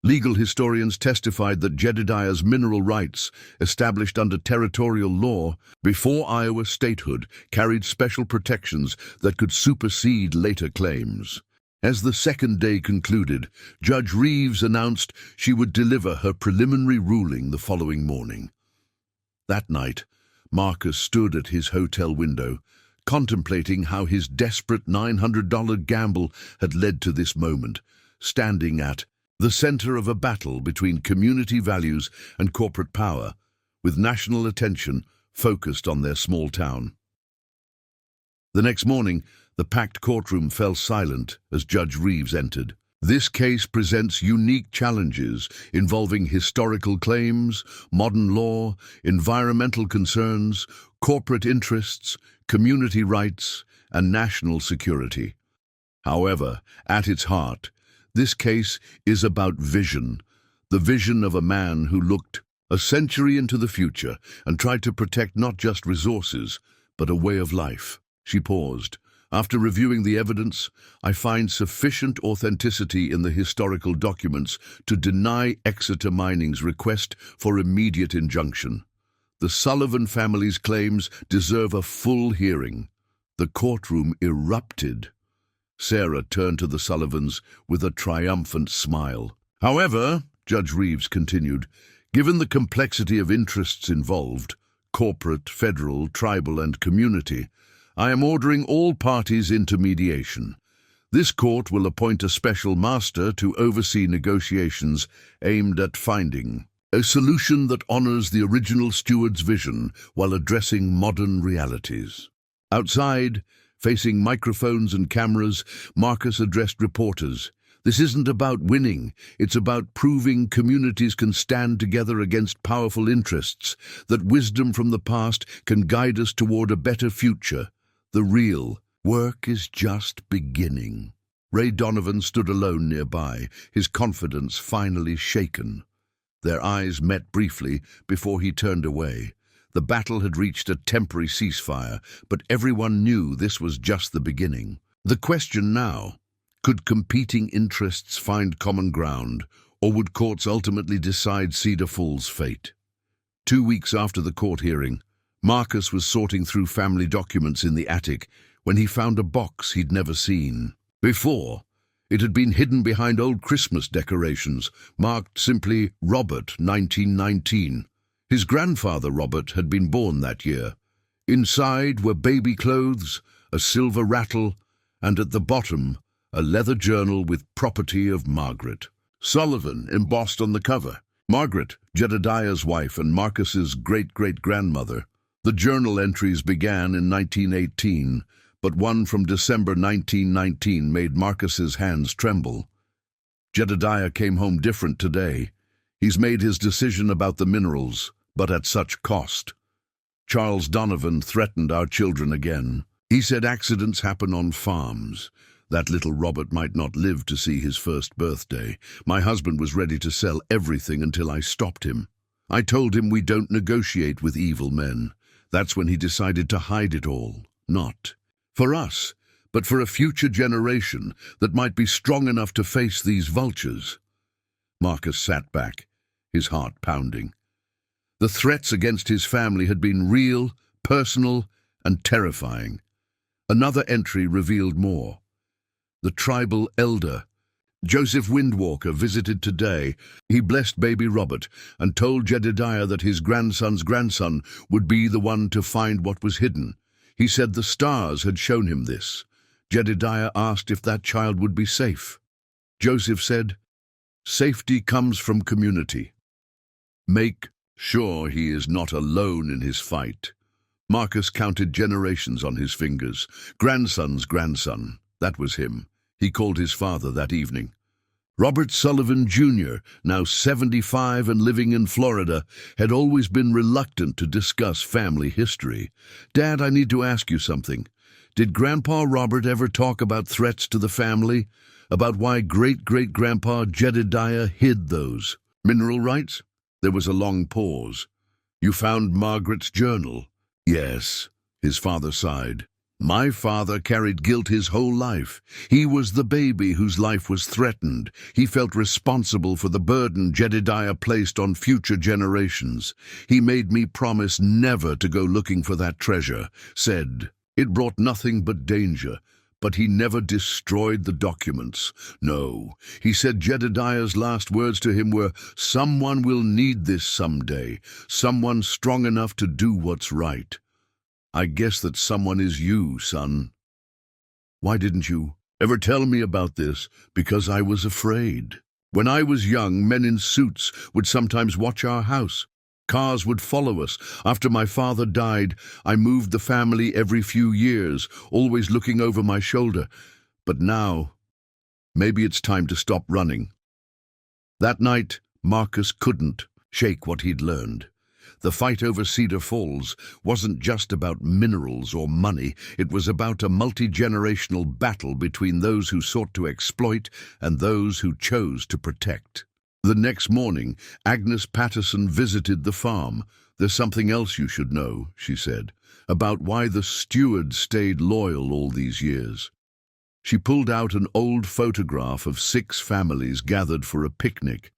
Speaker 1: Legal historians testified that Jedediah's mineral rights, established under territorial law before Iowa statehood, carried special protections that could supersede later claims. As the second day concluded, Judge Reeves announced she would deliver her preliminary ruling the following morning. That night, Marcus stood at his hotel window, contemplating how his desperate $900 gamble had led to this moment, standing at the center of a battle between community values and corporate power, with national attention focused on their small town. The next morning, the packed courtroom fell silent as Judge Reeves entered. This case presents unique challenges involving historical claims, modern law, environmental concerns, corporate interests, community rights, and national security. However, at its heart, this case is about vision, the vision of a man who looked a century into the future and tried to protect not just resources, but a way of life. She paused. After reviewing the evidence, I find sufficient authenticity in the historical documents to deny Exeter Mining's request for immediate injunction. The Sullivan family's claims deserve a full hearing. The courtroom erupted. Sarah turned to the Sullivans with a triumphant smile. However, Judge Reeves continued, given the complexity of interests involved, corporate, federal, tribal, and community, I am ordering all parties into mediation. This court will appoint a special master to oversee negotiations aimed at finding a solution that honors the original steward's vision while addressing modern realities. Outside, facing microphones and cameras, Marcus addressed reporters. This isn't about winning, it's about proving communities can stand together against powerful interests, that wisdom from the past can guide us toward a better future. The real work is just beginning. Ray Donovan stood alone nearby, his confidence finally shaken. Their eyes met briefly before he turned away. The battle had reached a temporary ceasefire, but everyone knew this was just the beginning. The question now, could competing interests find common ground, or would courts ultimately decide Cedar Falls' fate? 2 weeks after the court hearing, Marcus was sorting through family documents in the attic when he found a box he'd never seen before. It had been hidden behind old Christmas decorations, marked simply Robert, 1919. His grandfather, Robert, had been born that year. Inside were baby clothes, a silver rattle, and at the bottom, a leather journal with property of Margaret. Sullivan embossed on the cover. Margaret, Jedediah's wife and Marcus's great-great-grandmother. The journal entries began in 1918, but one from December 1919 made Marcus's hands tremble. Jedediah came home different today. He's made his decision about the minerals, but at such cost. Charles Donovan threatened our children again. He said accidents happen on farms. That little Robert might not live to see his first birthday. My husband was ready to sell everything until I stopped him. I told him we don't negotiate with evil men. That's when he decided to hide it all. Not for us, but for a future generation that might be strong enough to face these vultures. Marcus sat back, his heart pounding. The threats against his family had been real, personal, and terrifying. Another entry revealed more. The tribal elder, Joseph Windwalker, visited today. He blessed baby Robert and told Jedediah that his grandson's grandson would be the one to find what was hidden. He said the stars had shown him this. Jedediah asked if that child would be safe. Joseph said, "Safety comes from community. Make sure he is not alone in his fight." Marcus counted generations on his fingers. Grandson's grandson, that was him. He called his father that evening. Robert Sullivan Jr., now 75 and living in Florida, had always been reluctant to discuss family history. "Dad, I need to ask you something. Did Grandpa Robert ever talk about threats to the family? About why great-great-grandpa Jedediah hid those mineral rights?" There was a long pause. "You found Margaret's journal?" "Yes," his father sighed. "My father carried guilt his whole life. He was the baby whose life was threatened. He felt responsible for the burden Jedediah placed on future generations. He made me promise never to go looking for that treasure, said it brought nothing but danger. But he never destroyed the documents. No, he said Jedediah's last words to him were, 'Someone will need this someday, someone strong enough to do what's right.' I guess that someone is you, son. Why didn't you ever tell me about this?" "Because I was afraid. When I was young, men in suits would sometimes watch our house. Cars would follow us. After my father died, I moved the family every few years, always looking over my shoulder. But now, maybe it's time to stop running." That night, Marcus couldn't shake what he'd learned. The fight over Cedar Falls wasn't just about minerals or money. It was about a multi-generational battle between those who sought to exploit and those who chose to protect. The next morning, Agnes Patterson visited the farm. "There's something else you should know," she said, "about why the steward stayed loyal all these years." She pulled out an old photograph of 6 families gathered for a picnic.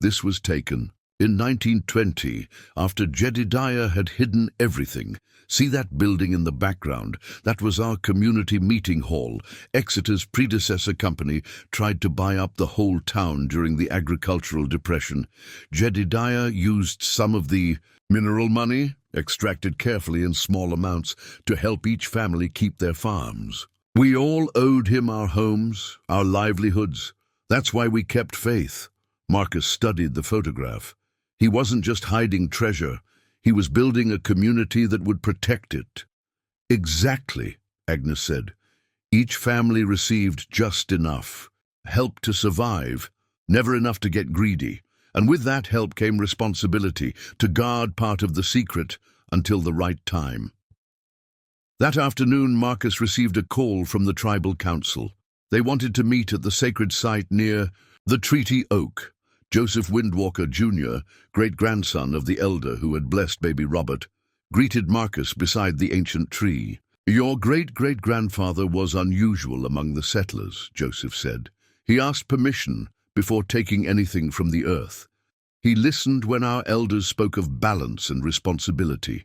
Speaker 1: This was taken in 1920, after Jedediah had hidden everything. "See that building in the background? That was our community meeting hall. Exeter's predecessor company tried to buy up the whole town during the agricultural depression. Jedediah used some of the mineral money, extracted carefully in small amounts, to help each family keep their farms. We all owed him our homes, our livelihoods. That's why we kept faith." Marcus studied the photograph. He wasn't just hiding treasure, he was building a community that would protect it. "Exactly," Agnes said. "Each family received just enough. Help to survive, never enough to get greedy. And with that help came responsibility to guard part of the secret until the right time." That afternoon, Marcus received a call from the tribal council. They wanted to meet at the sacred site near the Treaty Oak. Joseph Windwalker Jr., great-grandson of the elder who had blessed baby Robert, greeted Marcus beside the ancient tree. "Your great-great-grandfather was unusual among the settlers," Joseph said. "He asked permission before taking anything from the earth. He listened when our elders spoke of balance and responsibility.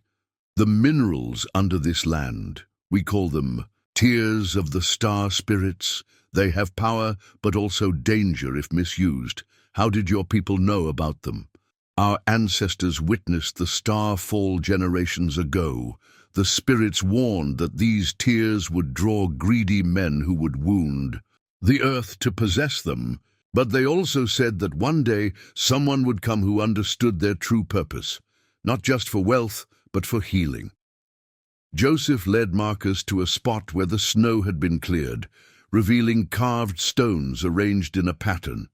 Speaker 1: The minerals under this land, we call them tears of the star spirits. They have power, but also danger if misused. How did your people know about them? Our ancestors witnessed the star fall generations ago. The spirits warned that these tears would draw greedy men who would wound." the earth to possess them, but they also said that one day someone would come who understood their true purpose, not just for wealth, but for healing. Joseph led Marcus to a spot where the snow had been cleared, revealing carved stones arranged in a pattern.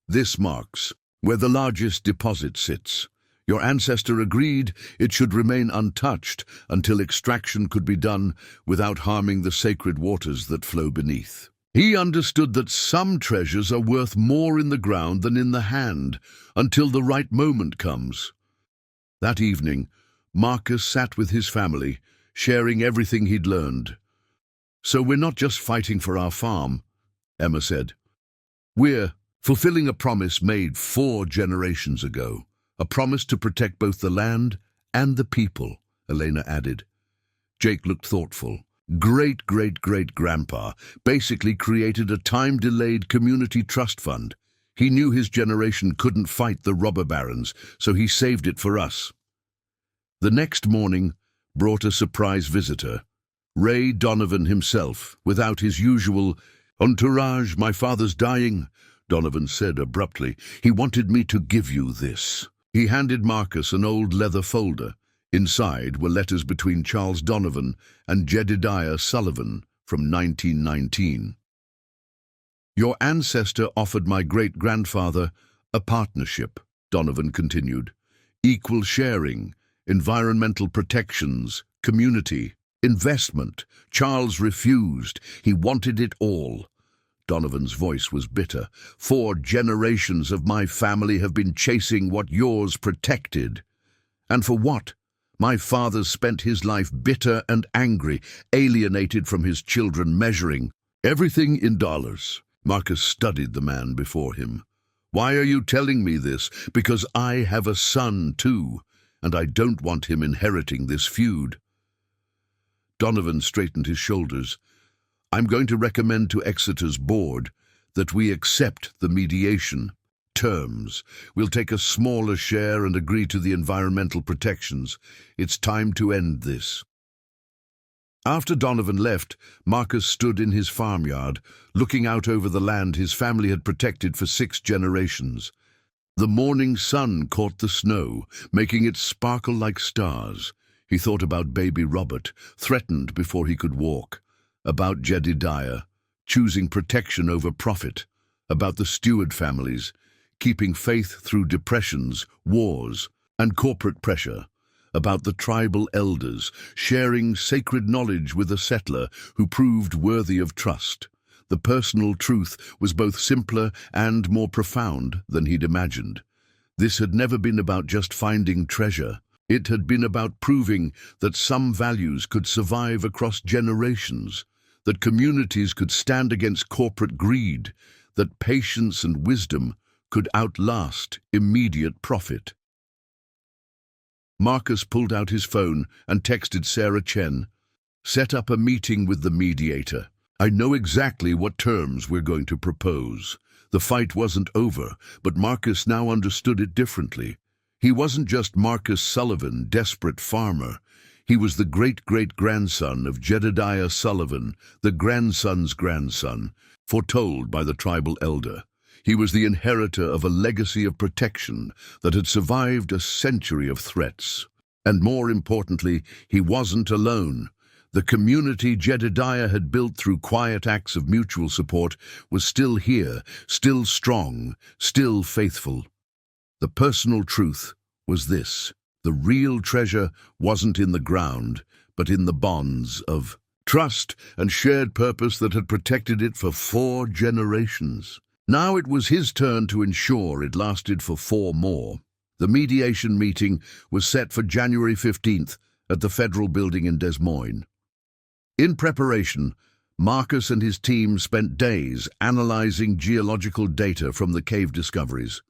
Speaker 1: This marks where the largest deposit sits. Your ancestor agreed it should remain untouched until extraction could be done without harming the sacred waters that flow beneath. He understood that some treasures are worth more in the ground than in the hand until the right moment comes. That evening, Marcus sat with his family, sharing everything he'd learned. "So we're not just fighting for our farm," Emma said. "We're fulfilling a promise made 4 generations ago. A promise to protect both the land and the people," Elena added. Jake looked thoughtful. Great-great-great-grandpa basically created a time-delayed community trust fund. He knew his generation couldn't fight the robber barons, so he saved it for us. The next morning brought a surprise visitor. Ray Donovan himself, without his usual entourage. "My father's dying," Donovan said abruptly. "He wanted me to give you this." He handed Marcus an old leather folder. Inside were letters between Charles Donovan and Jedediah Sullivan from 1919. "Your ancestor offered my great-grandfather a partnership," Donovan continued. "Equal sharing, environmental protections, community, investment. Charles refused. He wanted it all." Donovan's voice was bitter. "4 generations of my family have been chasing what yours protected. And for what? My father spent his life bitter and angry, alienated from his children, measuring everything in dollars." Marcus studied the man before him. "Why are you telling me this? Because I have a son too, and I don't want him inheriting this feud." Donovan straightened his shoulders. "I'm going to recommend to Exeter's board that we accept the mediation terms. We'll take a smaller share and agree to the environmental protections. It's time to end this." After Donovan left, Marcus stood in his farmyard, looking out over the land his family had protected for 6 generations. The morning sun caught the snow, making it sparkle like stars. He thought about baby Robert, threatened before he could walk, about Jedediah, choosing protection over profit, about the Stewart families, keeping faith through depressions, wars, and corporate pressure, about the tribal elders, sharing sacred knowledge with a settler who proved worthy of trust. The personal truth was both simpler and more profound than he'd imagined. This had never been about just finding treasure. It had been about proving that some values could survive across generations, that communities could stand against corporate greed, that patience and wisdom could outlast immediate profit. Marcus pulled out his phone and texted Sarah Chen. "Set up a meeting with the mediator. I know exactly what terms we're going to propose." The fight wasn't over, but Marcus now understood it differently. He wasn't just Marcus Sullivan, desperate farmer. He was the great-great-grandson of Jedediah Sullivan, the grandson's grandson, foretold by the tribal elder. He was the inheritor of a legacy of protection that had survived a century of threats. And more importantly, he wasn't alone. The community Jedediah had built through quiet acts of mutual support was still here, still strong, still faithful. The personal truth was this: the real treasure wasn't in the ground, but in the bonds of trust and shared purpose that had protected it for 4 generations. Now it was his turn to ensure it lasted for 4 more. The mediation meeting was set for January 15th at the Federal Building in Des Moines. In preparation, Marcus and his team spent days analyzing geological data from the cave discoveries.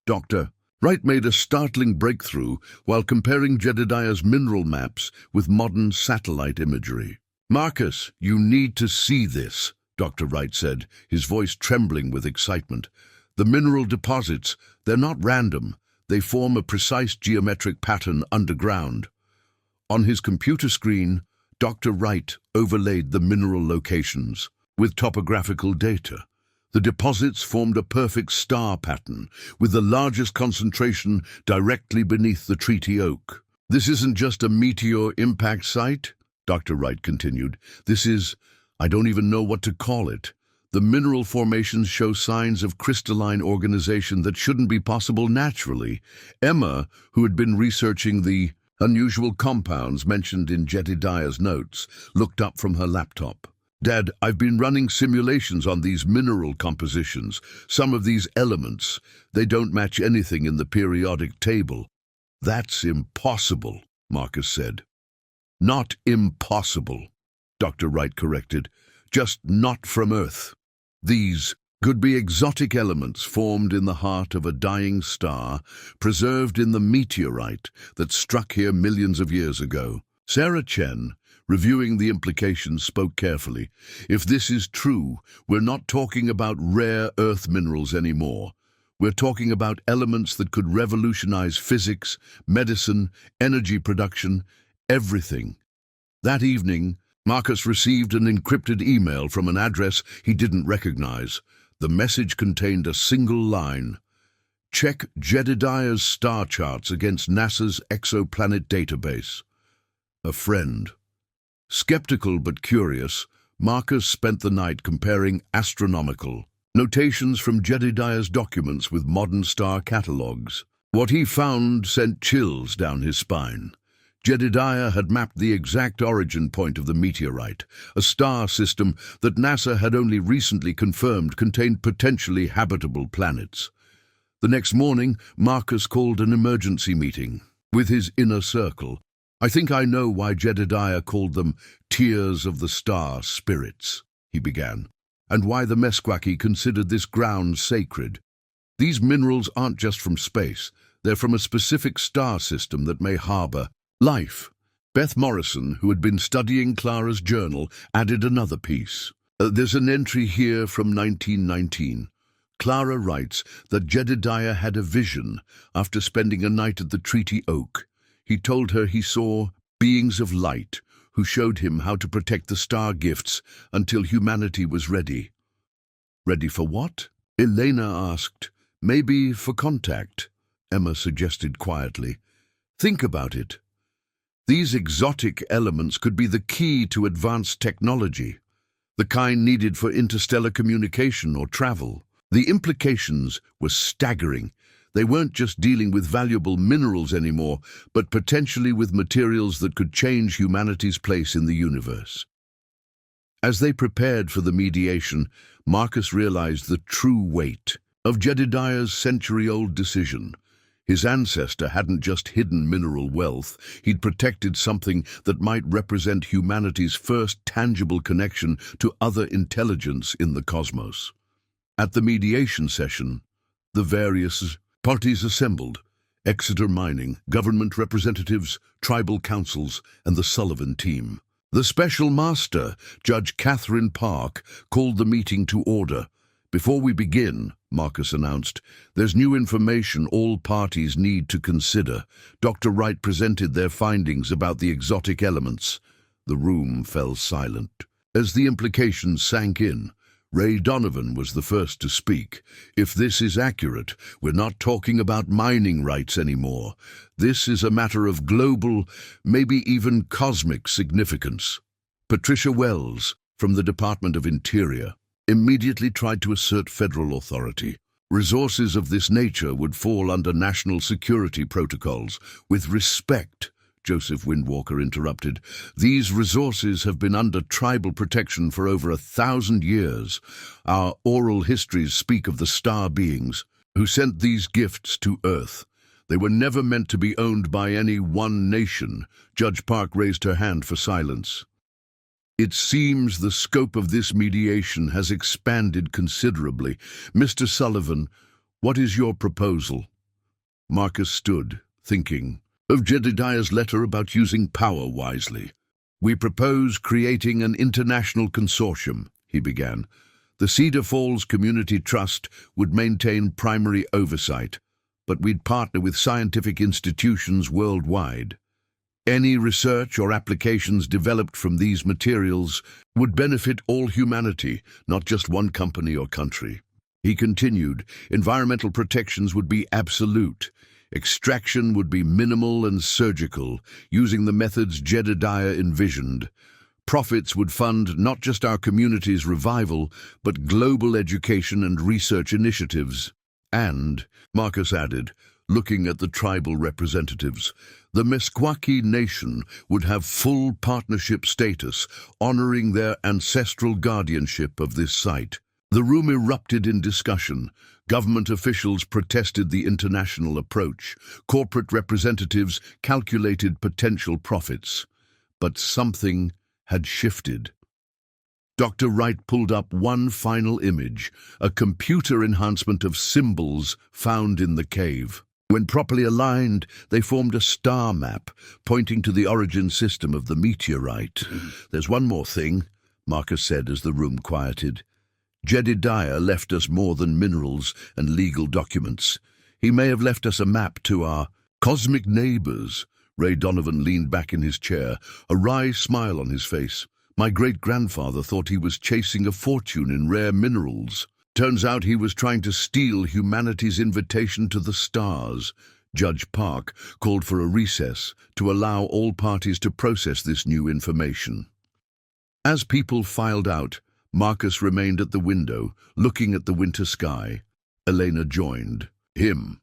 Speaker 1: Dr. Wright made a startling breakthrough while comparing Jedediah's mineral maps with modern satellite imagery. "Marcus, you need to see this," Dr. Wright said, his voice trembling with excitement. "The mineral deposits, they're not random. They form a precise geometric pattern underground." On his computer screen, Dr. Wright overlaid the mineral locations with topographical data. The deposits formed a perfect star pattern, with the largest concentration directly beneath the treaty oak. "This isn't just a meteor impact site," Dr. Wright continued. "This is, I don't even know what to call it. The mineral formations show signs of crystalline organization that shouldn't be possible naturally." Emma, who had been researching the unusual compounds mentioned in Jedediah's notes, looked up from her laptop. "Dad, I've been running simulations on these mineral compositions. Some of these elements, they don't match anything in the periodic table." "That's impossible," Marcus said. "Not impossible," Dr. Wright corrected. "Just not from Earth. These could be exotic elements formed in the heart of a dying star, preserved in the meteorite that struck here millions of years ago." Sarah Chen, reviewing the implications, spoke carefully. "If this is true, we're not talking about rare Earth minerals anymore. We're talking about elements that could revolutionize physics, medicine, energy production, everything." That evening, Marcus received an encrypted email from an address he didn't recognize. The message contained a single line: "Check Jedediah's star charts against NASA's exoplanet database. A friend." Skeptical but curious, Marcus spent the night comparing astronomical notations from Jedediah's documents with modern star catalogues. What he found sent chills down his spine. Jedediah had mapped the exact origin point of the meteorite, a star system that NASA had only recently confirmed contained potentially habitable planets. The next morning, Marcus called an emergency meeting with his inner circle. "I think I know why Jedediah called them Tears of the Star Spirits," he began, "and why the Meskwaki considered this ground sacred. These minerals aren't just from space. They're from a specific star system that may harbor life." Beth Morrison, who had been studying Clara's journal, added another piece. "There's an entry here from 1919. Clara writes that Jedediah had a vision after spending a night at the Treaty Oak. He told her he saw beings of light who showed him how to protect the star gifts until humanity was ready." "Ready for what?" Elena asked. "Maybe for contact," Emma suggested quietly. "Think about it. These exotic elements could be the key to advanced technology, the kind needed for interstellar communication or travel." The implications were staggering. They weren't just dealing with valuable minerals anymore, but potentially with materials that could change humanity's place in the universe. As they prepared for the mediation, Marcus realized the true weight of Jedediah's century-old decision. His ancestor hadn't just hidden mineral wealth, he'd protected something that might represent humanity's first tangible connection to other intelligence in the cosmos. At the mediation session, the various parties assembled: Exeter Mining, government representatives, tribal councils, and the Sullivan team. The special master, Judge Catherine Park, called the meeting to order. "Before we begin," Marcus announced, "there's new information all parties need to consider." Dr. Wright presented their findings about the exotic elements. The room fell silent. As the implications sank in, Ray Donovan was the first to speak. "If this is accurate, we're not talking about mining rights anymore. This is a matter of global, maybe even cosmic significance." Patricia Wells, from the Department of Interior, immediately tried to assert federal authority. Resources of this nature would fall under national security protocols. "With respect," Joseph Windwalker interrupted, "these resources have been under tribal protection for over 1,000 years. Our oral histories speak of the star beings who sent these gifts to Earth. They were never meant to be owned by any one nation." Judge Park raised her hand for silence. "It seems the scope of this mediation has expanded considerably. Mr. Sullivan, what is your proposal?" Marcus stood, thinking of Jedediah's letter about using power wisely. "We propose creating an international consortium," he began. "The Cedar Falls Community Trust would maintain primary oversight, but we'd partner with scientific institutions worldwide. Any research or applications developed from these materials would benefit all humanity, not just one company or country. He continued, environmental protections would be absolute. Extraction would be minimal and surgical, using the methods Jedediah envisioned. Profits would fund not just our community's revival, but global education and research initiatives. And, Marcus added, looking at the tribal representatives, the Meskwaki nation would have full partnership status, honoring their ancestral guardianship of this site. The room erupted in discussion. Government officials protested the international approach. Corporate representatives calculated potential profits. But something had shifted. Dr. Wright pulled up one final image, a computer enhancement of symbols found in the cave. When properly aligned, they formed a star map, pointing to the origin system of the meteorite. There's one more thing, Marcus said as the room quieted. Jedediah left us more than minerals and legal documents. He may have left us a map to our cosmic neighbors. Ray Donovan leaned back in his chair, a wry smile on his face. My great-grandfather thought he was chasing a fortune in rare minerals. Turns out he was trying to steal humanity's invitation to the stars. Judge Park called for a recess to allow all parties to process this new information. As people filed out, Marcus remained at the window, looking at the winter sky. Elena joined him.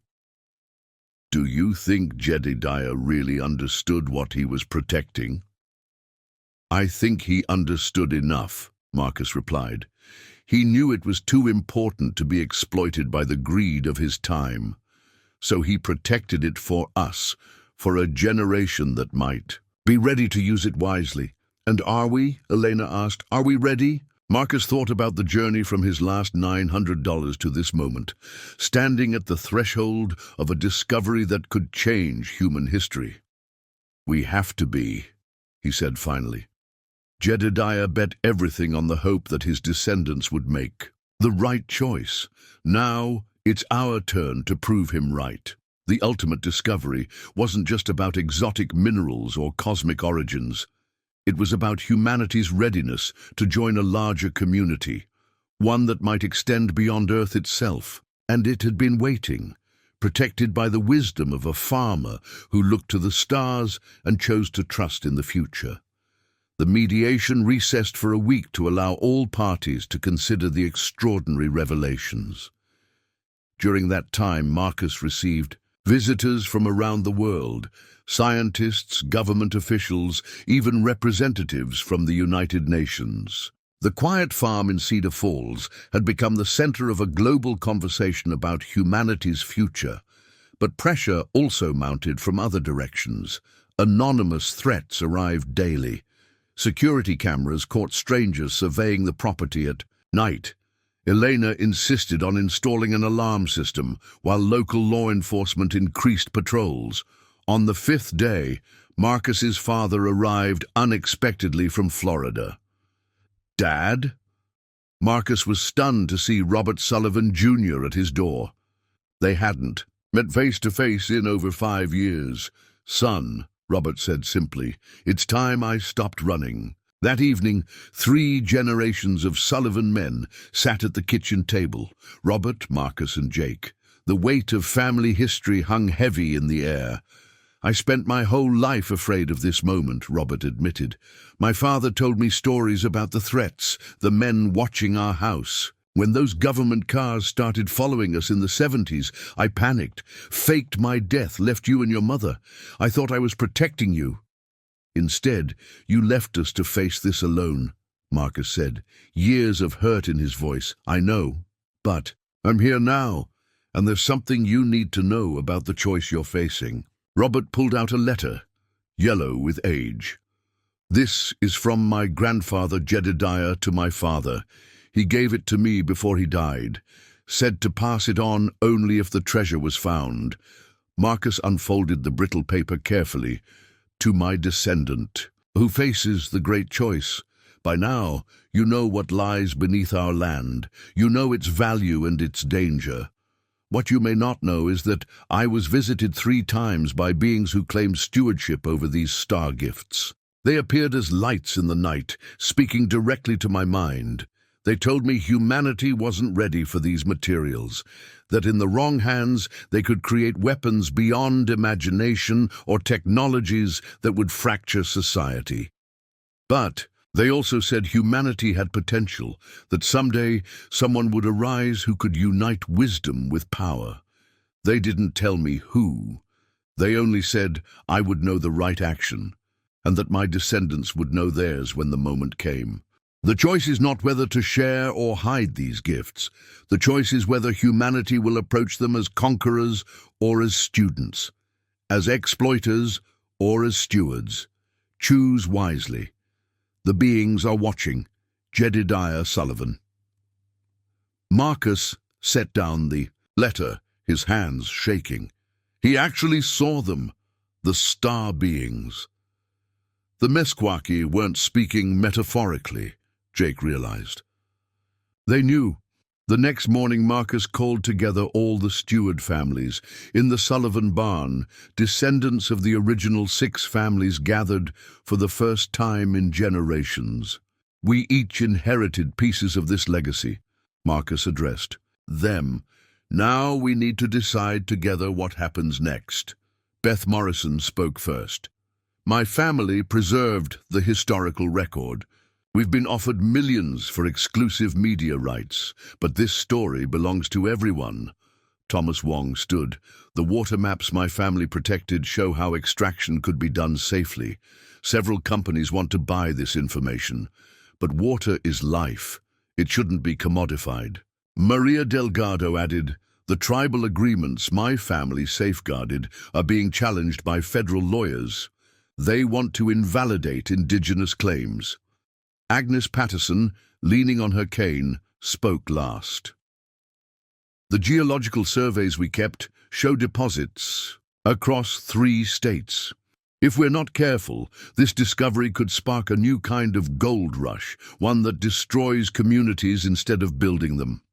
Speaker 1: Do you think Jedediah really understood what he was protecting? I think he understood enough, Marcus replied. He knew it was too important to be exploited by the greed of his time. So he protected it for us, for a generation that might be ready to use it wisely. And are we? Elena asked. Are we ready? Marcus thought about the journey from his last $900 to this moment, standing at the threshold of a discovery that could change human history. We have to be, he said finally. Jedediah bet everything on the hope that his descendants would make the right choice. Now it's our turn to prove him right. The ultimate discovery wasn't just about exotic minerals or cosmic origins. It was about humanity's readiness to join a larger community, one that might extend beyond Earth itself. And it had been waiting, protected by the wisdom of a farmer who looked to the stars and chose to trust in the future. The mediation recessed for a week to allow all parties to consider the extraordinary revelations. During that time, Marcus received visitors from around the world, scientists, government officials, even representatives from the United Nations. The quiet farm in Cedar Falls had become the center of a global conversation about humanity's future. But pressure also mounted from other directions. Anonymous threats arrived daily. Security cameras caught strangers surveying the property at night. Elena insisted on installing an alarm system, while local law enforcement increased patrols. On the fifth day, Marcus's father arrived unexpectedly from Florida. Dad? Marcus was stunned to see Robert Sullivan Jr. at his door. They hadn't met face-to-face in over 5 years. Son, Robert said simply, it's time I stopped running. That evening, 3 generations of Sullivan men sat at the kitchen table, Robert, Marcus, and Jake. The weight of family history hung heavy in the air. I spent my whole life afraid of this moment, Robert admitted. My father told me stories about the threats, the men watching our house. When those government cars started following us in the 70s, I panicked, faked my death, left you and your mother. I thought I was protecting you. Instead, you left us to face this alone, Marcus said, years of hurt in his voice. I know, but I'm here now, and there's something you need to know about the choice you're facing. Robert pulled out a letter, yellow with age. This is from my grandfather Jedediah to my father. He gave it to me before he died, said to pass it on only if the treasure was found. Marcus unfolded the brittle paper carefully. To my descendant, who faces the great choice. By now, you know what lies beneath our land. You know its value and its danger. What you may not know is that I was visited 3 times by beings who claimed stewardship over these star gifts. They appeared as lights in the night, speaking directly to my mind. They told me humanity wasn't ready for these materials, that in the wrong hands they could create weapons beyond imagination or technologies that would fracture society. But they also said humanity had potential, that someday someone would arise who could unite wisdom with power. They didn't tell me who. They only said I would know the right action, and that my descendants would know theirs when the moment came. The choice is not whether to share or hide these gifts. The choice is whether humanity will approach them as conquerors or as students, as exploiters or as stewards. Choose wisely. The beings are watching. Jedediah Sullivan. Marcus set down the letter, his hands shaking. He actually saw them, the star beings. The Meskwaki weren't speaking metaphorically, Jake realized. They knew. The next morning Marcus called together all the steward families. In the Sullivan barn, descendants of the original 6 families gathered for the first time in generations. We each inherited pieces of this legacy, Marcus addressed them. Now we need to decide together what happens next. Beth Morrison spoke first. My family preserved the historical record. We've been offered millions for exclusive media rights, but this story belongs to everyone. Thomas Wong stood. The water maps my family protected show how extraction could be done safely. Several companies want to buy this information. But water is life. It shouldn't be commodified. Maria Delgado added, the tribal agreements my family safeguarded are being challenged by federal lawyers. They want to invalidate indigenous claims. Agnes Patterson, leaning on her cane, spoke last. The geological surveys we kept show deposits across 3 states. If we're not careful, this discovery could spark a new kind of gold rush, one that destroys communities instead of building them.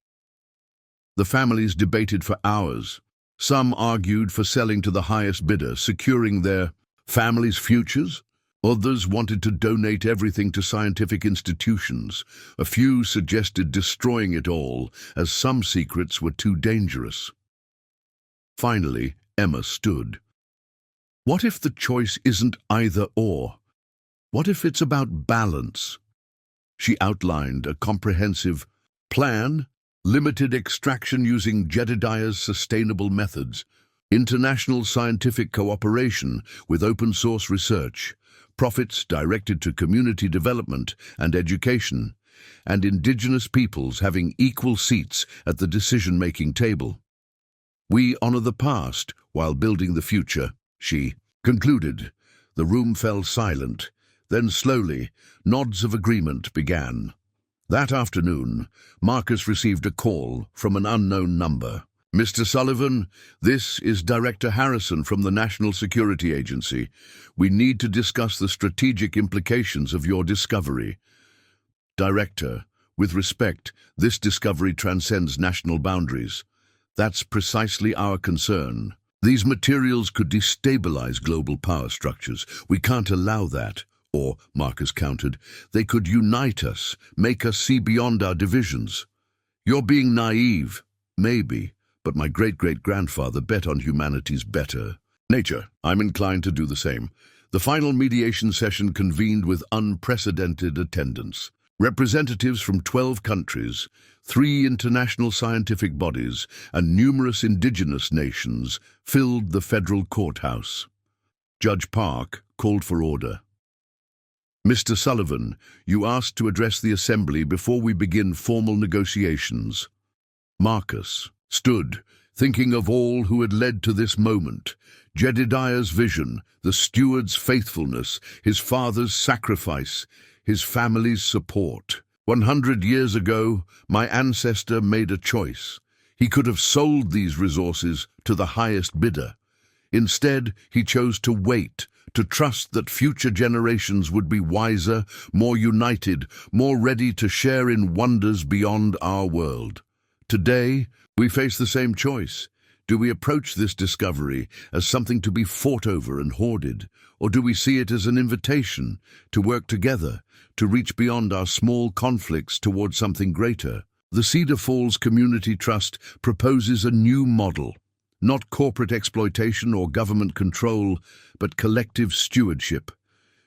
Speaker 1: The families debated for hours. Some argued for selling to the highest bidder, securing their families' futures. Others wanted to donate everything to scientific institutions. A few suggested destroying it all, as some secrets were too dangerous. Finally, Emma stood. What if the choice isn't either or? What if it's about balance? She outlined a comprehensive plan, limited extraction using Jedediah's sustainable methods, international scientific cooperation with open-source research, profits directed to community development and education, and indigenous peoples having equal seats at the decision-making table. We honor the past while building the future, she concluded. The room fell silent. Then slowly, nods of agreement began. That afternoon, Marcus received a call from an unknown number. Mr. Sullivan, this is Director Harrison from the National Security Agency. We need to discuss the strategic implications of your discovery. Director, with respect, this discovery transcends national boundaries. That's precisely our concern. These materials could destabilize global power structures. We can't allow that. Or, Marcus countered, they could unite us, make us see beyond our divisions. You're being naive, maybe. But my great-great-grandfather bet on humanity's better nature. I'm inclined to do the same. The final mediation session convened with unprecedented attendance. Representatives from 12 countries, 3 international scientific bodies, and numerous indigenous nations filled the federal courthouse. Judge Park called for order. Mr. Sullivan, you asked to address the assembly before we begin formal negotiations. Marcus stood, thinking of all who had led to this moment. Jedediah's vision, the steward's faithfulness, his father's sacrifice, his family's support. 100 years ago, my ancestor made a choice. He could have sold these resources to the highest bidder. Instead, he chose to wait, to trust that future generations would be wiser, more united, more ready to share in wonders beyond our world. Today, we face the same choice. Do we approach this discovery as something to be fought over and hoarded, or do we see it as an invitation to work together, to reach beyond our small conflicts towards something greater? The Cedar Falls Community Trust proposes a new model, not corporate exploitation or government control, but collective stewardship.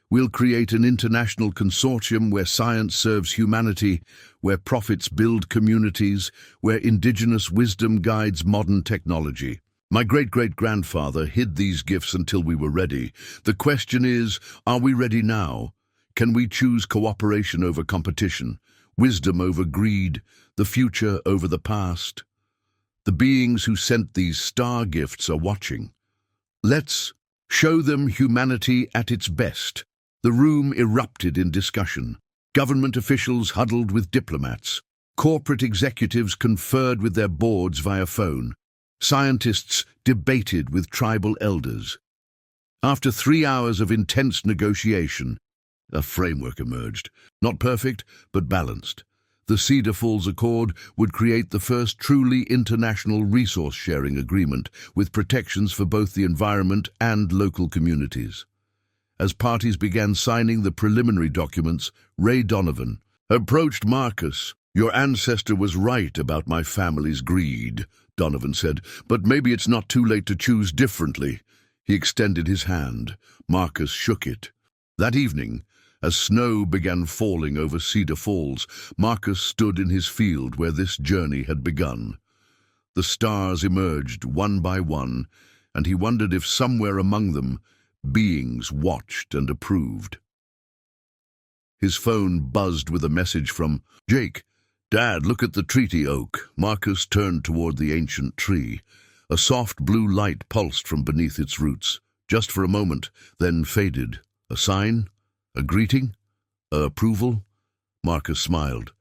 Speaker 1: We'll create an international consortium where science serves humanity, where profits build communities, where indigenous wisdom guides modern technology. My great-great-grandfather hid these gifts until we were ready. The question is, are we ready now? Can we choose cooperation over competition, wisdom over greed, the future over the past? The beings who sent these star gifts are watching. Let's show them humanity at its best. The room erupted in discussion. Government officials huddled with diplomats. Corporate executives conferred with their boards via phone. Scientists debated with tribal elders. After 3 hours of intense negotiation, a framework emerged. Not perfect, but balanced. The Cedar Falls Accord would create the first truly international resource-sharing agreement with protections for both the environment and local communities. As parties began signing the preliminary documents, Ray Donovan approached Marcus. "Your ancestor was right about my family's greed," Donovan said, "but maybe it's not too late to choose differently." He extended his hand. Marcus shook it. That evening, as snow began falling over Cedar Falls, Marcus stood in his field where this journey had begun. The stars emerged one by one, and he wondered if somewhere among them beings watched and approved. His phone buzzed with a message from Jake. "Dad, look at the treaty oak." Marcus turned toward the ancient tree. A soft blue light pulsed from beneath its roots, just for a moment, then faded. A sign? A greeting? A approval? Marcus smiled.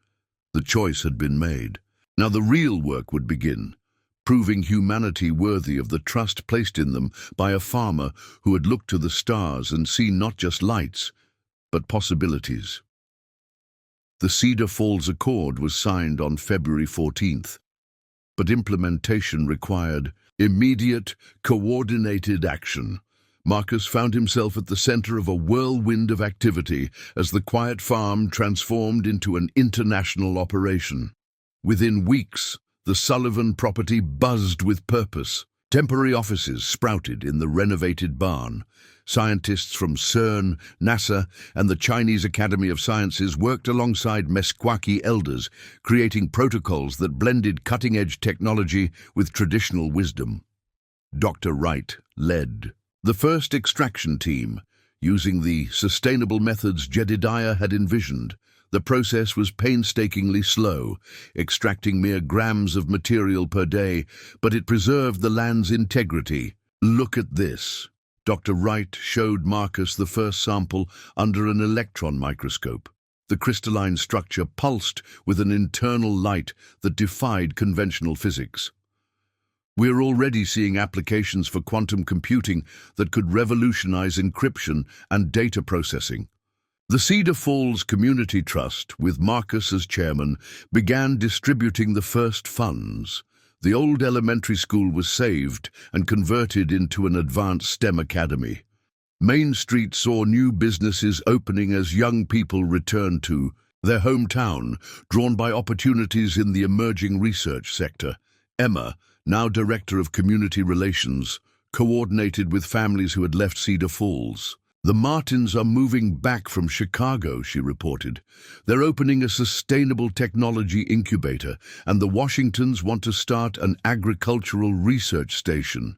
Speaker 1: The choice had been made. Now the real work would begin, proving humanity worthy of the trust placed in them by a farmer who had looked to the stars and seen not just lights, but possibilities. The Cedar Falls Accord was signed on February 14th, but implementation required immediate, coordinated action. Marcus found himself at the center of a whirlwind of activity as the quiet farm transformed into an international operation. Within weeks, the Sullivan property buzzed with purpose. Temporary offices sprouted in the renovated barn. Scientists from CERN, NASA, and the Chinese Academy of Sciences worked alongside Meskwaki elders, creating protocols that blended cutting-edge technology with traditional wisdom. Dr. Wright led the first extraction team, using the sustainable methods Jedediah had envisioned. The process was painstakingly slow, extracting mere grams of material per day, but it preserved the land's integrity. "Look at this." Dr. Wright showed Marcus the first sample under an electron microscope. The crystalline structure pulsed with an internal light that defied conventional physics. We're already seeing applications for quantum computing that could revolutionize encryption and data processing. The Cedar Falls Community Trust, with Marcus as chairman, began distributing the first funds. The old elementary school was saved and converted into an advanced STEM academy. Main Street saw new businesses opening as young people returned to their hometown, drawn by opportunities in the emerging research sector. Emma, now Director of Community Relations, coordinated with families who had left Cedar Falls. "The Martins are moving back from Chicago," she reported. "They're opening a sustainable technology incubator, and the Washingtons want to start an agricultural research station."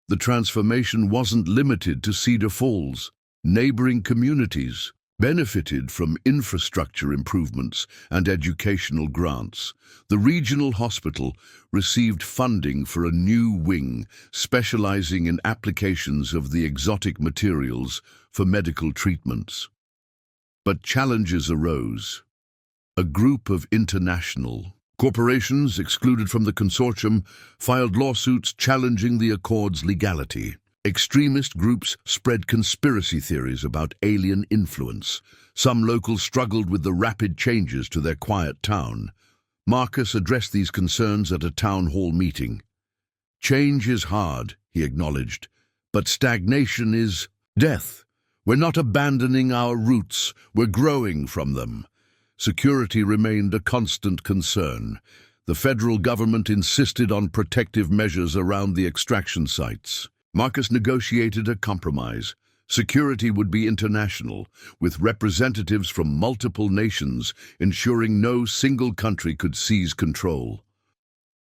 Speaker 1: The transformation wasn't limited to Cedar Falls. Neighboring communities benefited from infrastructure improvements and educational grants. The regional hospital received funding for a new wing specializing in applications of the exotic materials for medical treatments. But challenges arose. A group of international corporations excluded from the consortium filed lawsuits challenging the Accord's legality. Extremist groups spread conspiracy theories about alien influence. Some locals struggled with the rapid changes to their quiet town. Marcus addressed these concerns at a town hall meeting. Change is hard, he acknowledged, but stagnation is death. We're not abandoning our roots, we're growing from them. Security remained a constant concern. The federal government insisted on protective measures around the extraction sites. Marcus negotiated a compromise. Security would be international, with representatives from multiple nations ensuring no single country could seize control.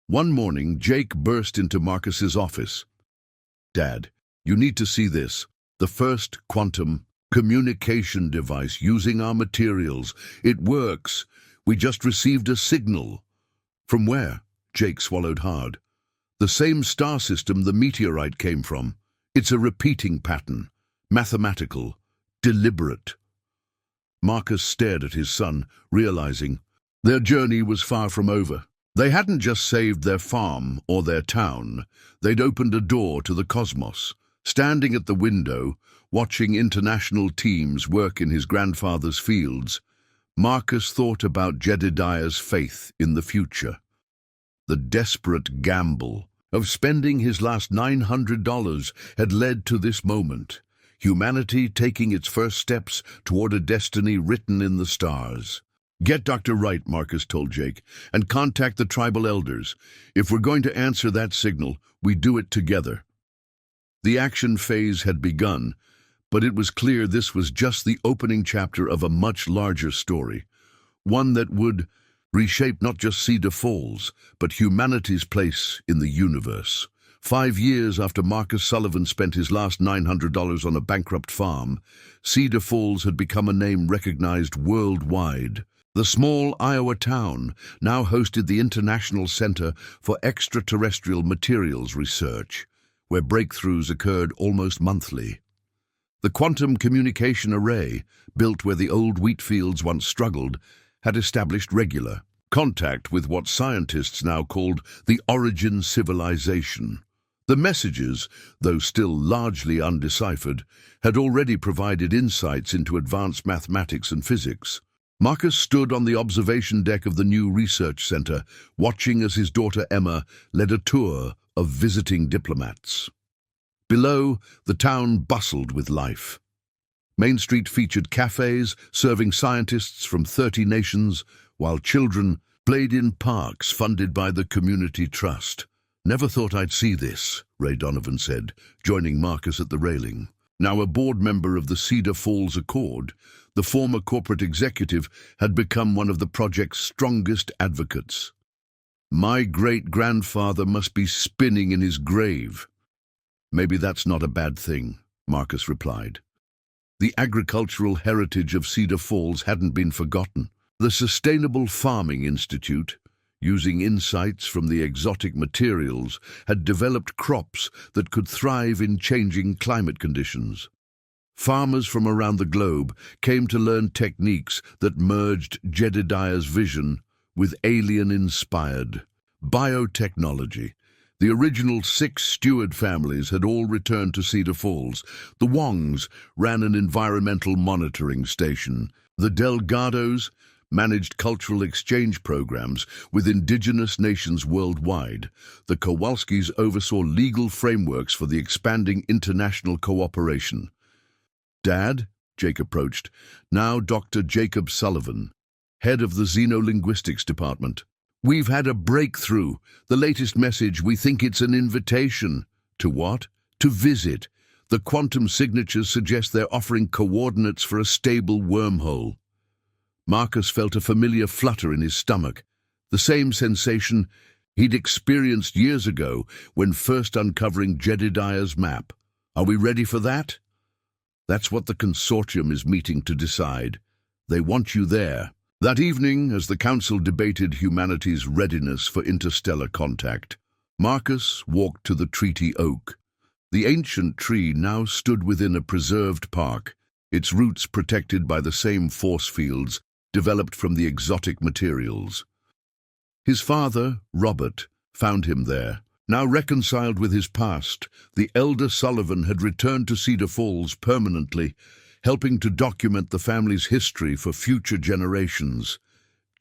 Speaker 1: One morning, Jake burst into Marcus's office. "Dad, you need to see this. The first quantum communication device using our materials. It works. We just received a signal." "From where?" Jake swallowed hard. "The same star system the meteorite came from. It's a repeating pattern. Mathematical. Deliberate." Marcus stared at his son, realizing their journey was far from over. They hadn't just saved their farm or their town. They'd opened a door to the cosmos. Standing at the window, watching international teams work in his grandfather's fields, Marcus thought about Jedediah's faith in the future. The desperate gamble of spending his last $900 had led to this moment, humanity taking its first steps toward a destiny written in the stars. "Get Dr. Wright," Marcus told Jake, "and contact the tribal elders. If we're going to answer that signal, we do it together." The action phase had begun, but it was clear this was just the opening chapter of a much larger story, one that would reshape not just Cedar Falls, but humanity's place in the universe. 5 years after Marcus Sullivan spent his last $900 on a bankrupt farm, Cedar Falls had become a name recognized worldwide. The small Iowa town now hosted the International Center for Extraterrestrial Materials Research, where breakthroughs occurred almost monthly. The quantum communication array, built where the old wheat fields once struggled, had established regular contact with what scientists now called the origin civilization. The messages, though still largely undeciphered, had already provided insights into advanced mathematics and physics. Marcus stood on the observation deck of the new research center, watching as his daughter Emma led a tour of visiting diplomats. Below, the town bustled with life. Main Street featured cafes serving scientists from 30 nations, while children played in parks funded by the community trust. "Never thought I'd see this," Ray Donovan said, joining Marcus at the railing. Now a board member of the Cedar Falls Accord, the former corporate executive had become one of the project's strongest advocates. "My great-grandfather must be spinning in his grave." "Maybe that's not a bad thing," Marcus replied. The agricultural heritage of Cedar Falls hadn't been forgotten. The Sustainable Farming Institute, using insights from the exotic materials, had developed crops that could thrive in changing climate conditions. Farmers from around the globe came to learn techniques that merged Jedediah's vision with alien-inspired biotechnology. The original 6 steward families had all returned to Cedar Falls. The Wongs ran an environmental monitoring station. The Delgados managed cultural exchange programs with indigenous nations worldwide. The Kowalskis oversaw legal frameworks for the expanding international cooperation. "Dad," Jake approached, now Dr. Jacob Sullivan, head of the Xenolinguistics Department. "We've had a breakthrough. The latest message, we think it's an invitation." "To what?" "To visit. The quantum signatures suggest they're offering coordinates for a stable wormhole." Marcus felt a familiar flutter in his stomach, the same sensation he'd experienced years ago when first uncovering Jedediah's map. "Are we ready for that?" "That's what the consortium is meeting to decide. They want you there." That evening, as the council debated humanity's readiness for interstellar contact, Marcus walked to the treaty oak. The ancient tree now stood within a preserved park, its roots protected by the same force fields developed from the exotic materials. His father, Robert, found him there. Now reconciled with his past, the elder Sullivan had returned to Cedar Falls permanently, helping to document the family's history for future generations.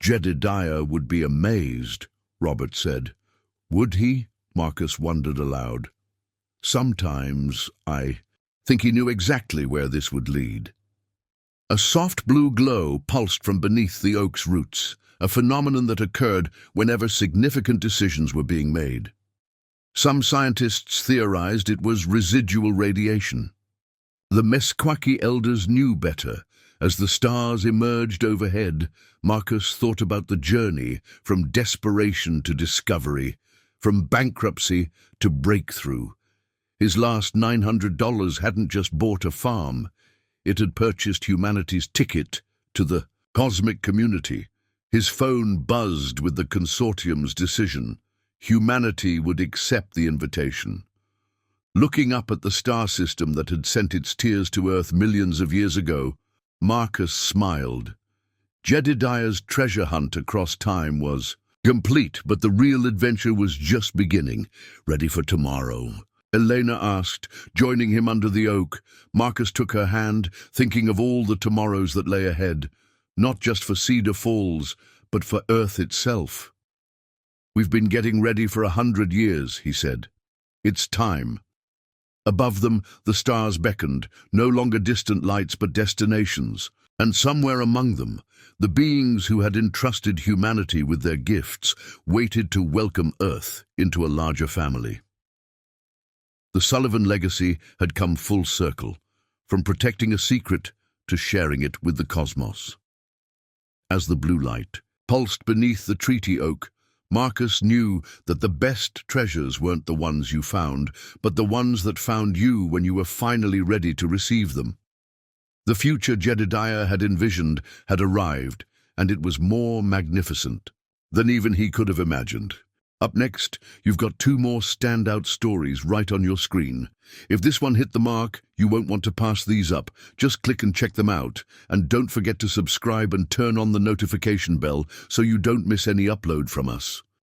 Speaker 1: Jedediah would be amazed, Robert said. Would he? Marcus wondered aloud. Sometimes I think he knew exactly where this would lead. A soft blue glow pulsed from beneath the oak's roots, a phenomenon that occurred whenever significant decisions were being made. Some scientists theorized it was residual radiation. The Meskwaki elders knew better. As the stars emerged overhead, Marcus thought about the journey from desperation to discovery, from bankruptcy to breakthrough. His last $900 hadn't just bought a farm. It had purchased humanity's ticket to the cosmic community. His phone buzzed with the consortium's decision. Humanity would accept the invitation. Looking up at the star system that had sent its tears to Earth millions of years ago, Marcus smiled. Jedediah's treasure hunt across time was complete, but the real adventure was just beginning. Ready for tomorrow? Elena asked, joining him under the oak. Marcus took her hand, thinking of all the tomorrows that lay ahead, not just for Cedar Falls, but for Earth itself. We've been getting ready for 100 years, he said. It's time. Above them, the stars beckoned, no longer distant lights but destinations, and somewhere among them, the beings who had entrusted humanity with their gifts waited to welcome Earth into a larger family. The Sullivan legacy had come full circle, from protecting a secret to sharing it with the cosmos. As the blue light pulsed beneath the treaty oak, Marcus knew that the best treasures weren't the ones you found, but the ones that found you when you were finally ready to receive them. The future Jedediah had envisioned had arrived, and it was more magnificent than even he could have imagined. Up next, you've got 2 more standout stories right on your screen. If this one hit the mark, you won't want to pass these up. Just click and check them out. And don't forget to subscribe and turn on the notification bell so you don't miss any upload from us.